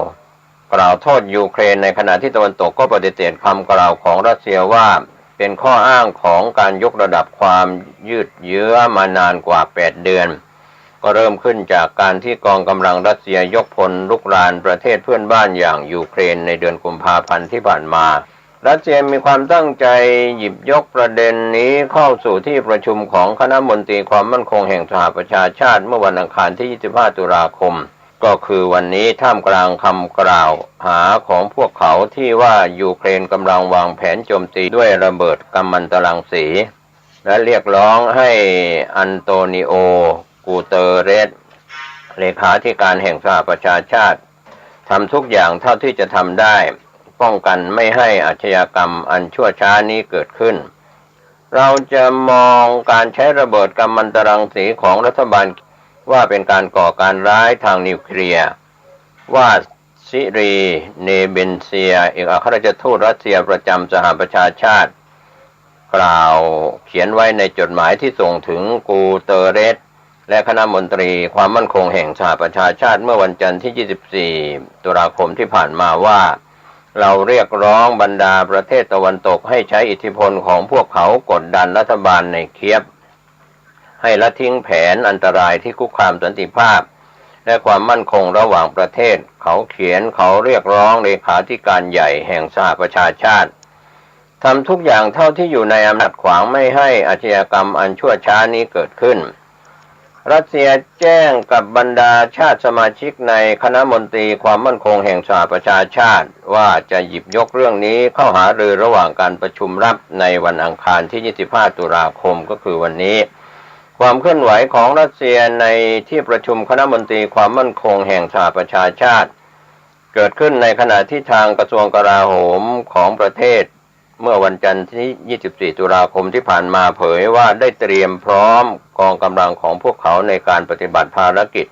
โทษยูเครนในขณะที่ตะวันตกก็ปฏิเสธคำกล่าวของรัสเซียว่าเป็นข้ออ้างของการยกระดับความยืดเยื้อมานานกว่า8 เดือนก็เริ่มขึ้นจากการที่กองกำลังรัสเซียยกพลรุกรานประเทศเพื่อนบ้านอย่างยูเครนในเดือนกุมภาพันธ์ที่ผ่านมารัสเซียมีความตั้งใจหยิบยกประเด็นนี้เข้าสู่ที่ประชุมของคณะมนตรีความมั่นคงแห่งสหประชาชาติเมื่อวันอังคารที่ 25 ตุลาคมก็คือวันนี้ท่ามกลางคำกล่าวหาของพวกเขาที่ว่ายูเครนกำลังวางแผนโจมตีด้วยระเบิดกัมมันตรังสีและเรียกร้องให้อันโตนิโอ กูเตเรสเลขาธิการแห่งสหประชาชาติทำทุกอย่างเท่าที่จะทำได้ป้องกันไม่ให้อาชญากรรมอันชั่วช้านี้เกิดขึ้นเราจะมองการใช้ระเบิดกัมมันตรังสีของรัฐบาลว่าเป็นการก่อการร้ายทางนิวเคลียร์ว่าซิรีเนเบนเซียเอกอัครราชทูตรัสเซียประจำสหประชาชาติกล่าวเขียนไว้ในจดหมายที่ส่งถึงกูเตเรสและคณะมนตรีความมั่นคงแห่งสหประชาชาติเมื่อวันจันทร์ที่ 24 ตุลาคมที่ผ่านมาว่าเราเรียกร้องบรรดาประเทศตะวันตกให้ใช้อิทธิพลของพวกเขากดดันรัฐบาลในเคียฟให้ละทิ้งแผนอันตรายที่คุกคามสันติภาพและความมั่นคงระหว่างประเทศเขาเรียกร้องเลขาธิการใหญ่แห่งสหประชาชาติทำทุกอย่างเท่าที่อยู่ในอำนาจขวางไม่ให้อาชญากรรมอันชั่วช้านี้เกิดขึ้นรัสเซียแจ้งกับบรรดาชาติสมาชิกในคณะมนตรีความมั่นคงแห่งสหประชาชาติว่าจะหยิบยกเรื่องนี้เข้าหารือระหว่างการประชุมลับในวันอังคารที่ 25 ตุลาคมก็คือวันนี้ความเคลื่อนไหวของรัสเซียในที่ประชุมคณะมนตรีความมั่นคงแห่งสหประชาชาติเกิดขึ้นในขณะที่ทางกระทรวงกลาโหมของประเทศเมื่อวันจันทร์ที่ 24 ตุลาคมที่ผ่านมาเผยว่าได้เตรียมพร้อมกองกำลังของพวกเขาในการปฏิบัติภารกิจ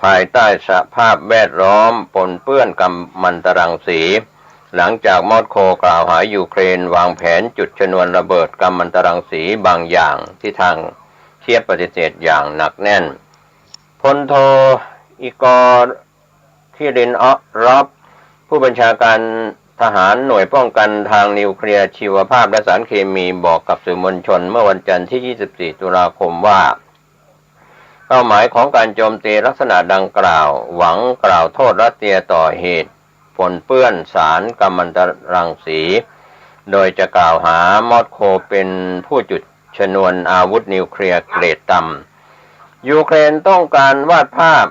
ภายใต้สภาพแวดล้อมปนเปื้อนกัมมันตรังสีหลังจากมอสโกกล่าวหายูเครนวางแผนจุดชนวนระเบิดกัมมันตรังสีบางอย่างที่ทางเคียฟปฏิเสธอย่างหนักแน่นพลโทอีกอร์ คิรินออรอฟผู้บัญชาการทหารหน่วยป้องกันทางนิวเคลียร์ชีวภาพและสารเคมีบอกกับสื่อมวลชนเมื่อวันจันทร์ที่ 24 ตุลาคมว่าเป้าหมายของการโจมตีลักษณะดังกล่าวหวังกล่าวโทษรัสเซียต่อเหตุปนเปื้อนสารกัมมันตรังสีโดยจะกล่าวหามอสโกเป็นผู้จุดชนวนอาวุธนิวเคลียร์เกรดต่ำยูเครนต้องการวาดภาพ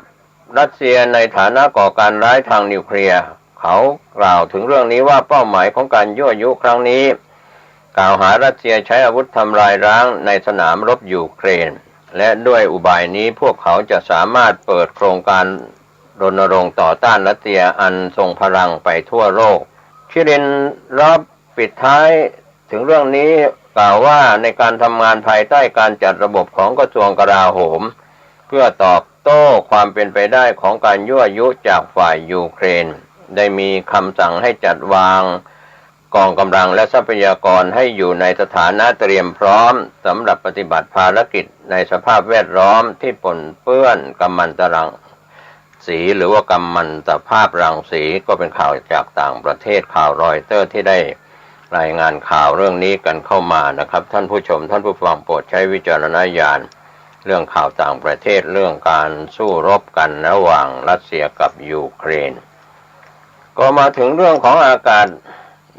รัสเซียในฐานะก่อการร้ายทางนิวเคลียร์เขากล่าวถึงเรื่องนี้ว่าเป้าหมายของการยั่วยุครั้งนี้กล่าวหารัสเซียใช้อาวุธทำลายล้างในสนามรบยูเครนและด้วยอุบายนี้พวกเขาจะสามารถเปิดโครงการรณรงค์ต่อต้านรัสเซียอันทรงพลังไปทั่วโลกคิรินรอบปิดท้ายถึงเรื่องนี้กล่าวว่าในการทำงานภายใต้การจัดระบบของกระทรวงกลาโหมเพื่อตอบโต้ความเป็นไปได้ของการยั่วยุจากฝ่ายยูเครนได้มีคำสั่งให้จัดวางกองกำลังและทรัพยากรให้อยู่ในสถานะเตรียมพร้อมสำหรับปฏิบัติภารกิจในสภาพแวดล้อมที่ปนเปื้อนกัมมันตรังสีหรือว่ากัมมันตภาพรังสีก็เป็นข่าวจากต่างประเทศข่าวรอยเตอร์ที่ได้รายงานข่าวเรื่องนี้กันเข้ามานะครับท่านผู้ชมท่านผู้ฟังโปรดใช้วิจารณญาณเรื่องข่าวต่างประเทศเรื่องการสู้รบกันระหว่างรัสเซียกับยูเครนก็มาถึงเรื่องของอากาศ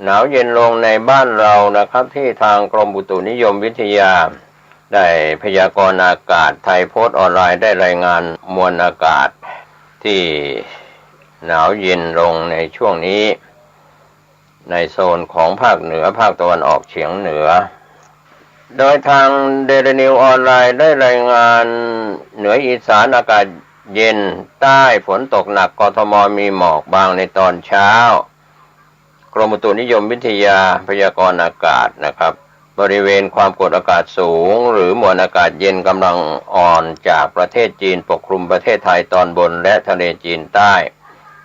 หนาวเย็นลงในบ้านเรานะครับที่ทางกรมอุตุนิยมวิทยาได้พยากรณ์อากาศไทยโพสต์ออนไลน์ได้รายงานมวลอากาศที่หนาวเย็นลงในช่วงนี้ในโซนของภาคเหนือภาคตะวันออกเฉียงเหนือ โดยทางเดลินิวออนไลน์ได้รายงานเหนืออีสานอากาศเย็นใต้ฝนตกหนักกทมมีหมอกบางในตอนเช้ากรมอุตุนิยมวิทยาพยากรณ์อากาศนะครับบริเวณความกดอากาศสูงหรือมวลอากาศเย็นกำลังอ่อนจากประเทศจีนปกคลุมประเทศไทยตอนบนและทะเลจีนใต้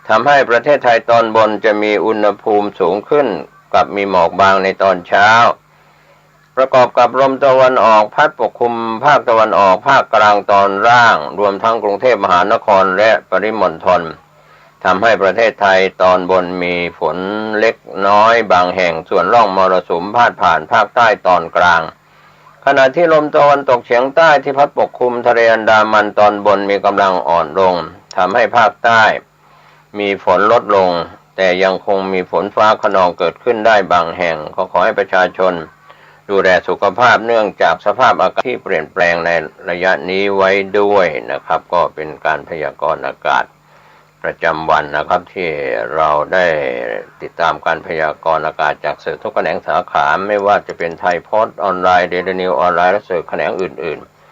ทำให้ประเทศไทยตอนบนจะมีอุณหภูมิสูงขึ้นกับมีหมอกบางในตอนเช้าประกอบกับลมตะวันออกพัดปกคลุมภาคตะวันออกภาคกลางตอนล่างรวมทั้งกรุงเทพมหานครและปริมณฑลทำให้ประเทศไทยตอนบนมีฝนเล็กน้อยบางแห่งส่วนร่องมรสุมพาดผ่านภาคใต้ตอนกลางขณะที่ลมตะวันตกเฉียงใต้ที่พัดปกคลุมทะเลอันดามันตอนบนมีกำลังอ่อนลงทำให้ภาคใต้มีฝนลดลงแต่ยังคงมีฝนฟ้าคะนองเกิดขึ้นได้บางแห่งขอให้ประชาชนดูแลสุขภาพเนื่องจากสภาพอากาศที่เปลี่ยนแปลงในระยะนี้ไว้ด้วยนะครับก็เป็นการพยากรณ์อากาศประจำวันนะครับที่เราได้ติดตามการพยากรณ์อากาศจากสื่อทุกแขนงสาขาไม่ว่าจะเป็นไทยโพสต์ออนไลน์เดลินิวออนไลน์และสื่อแขนงอื่นๆ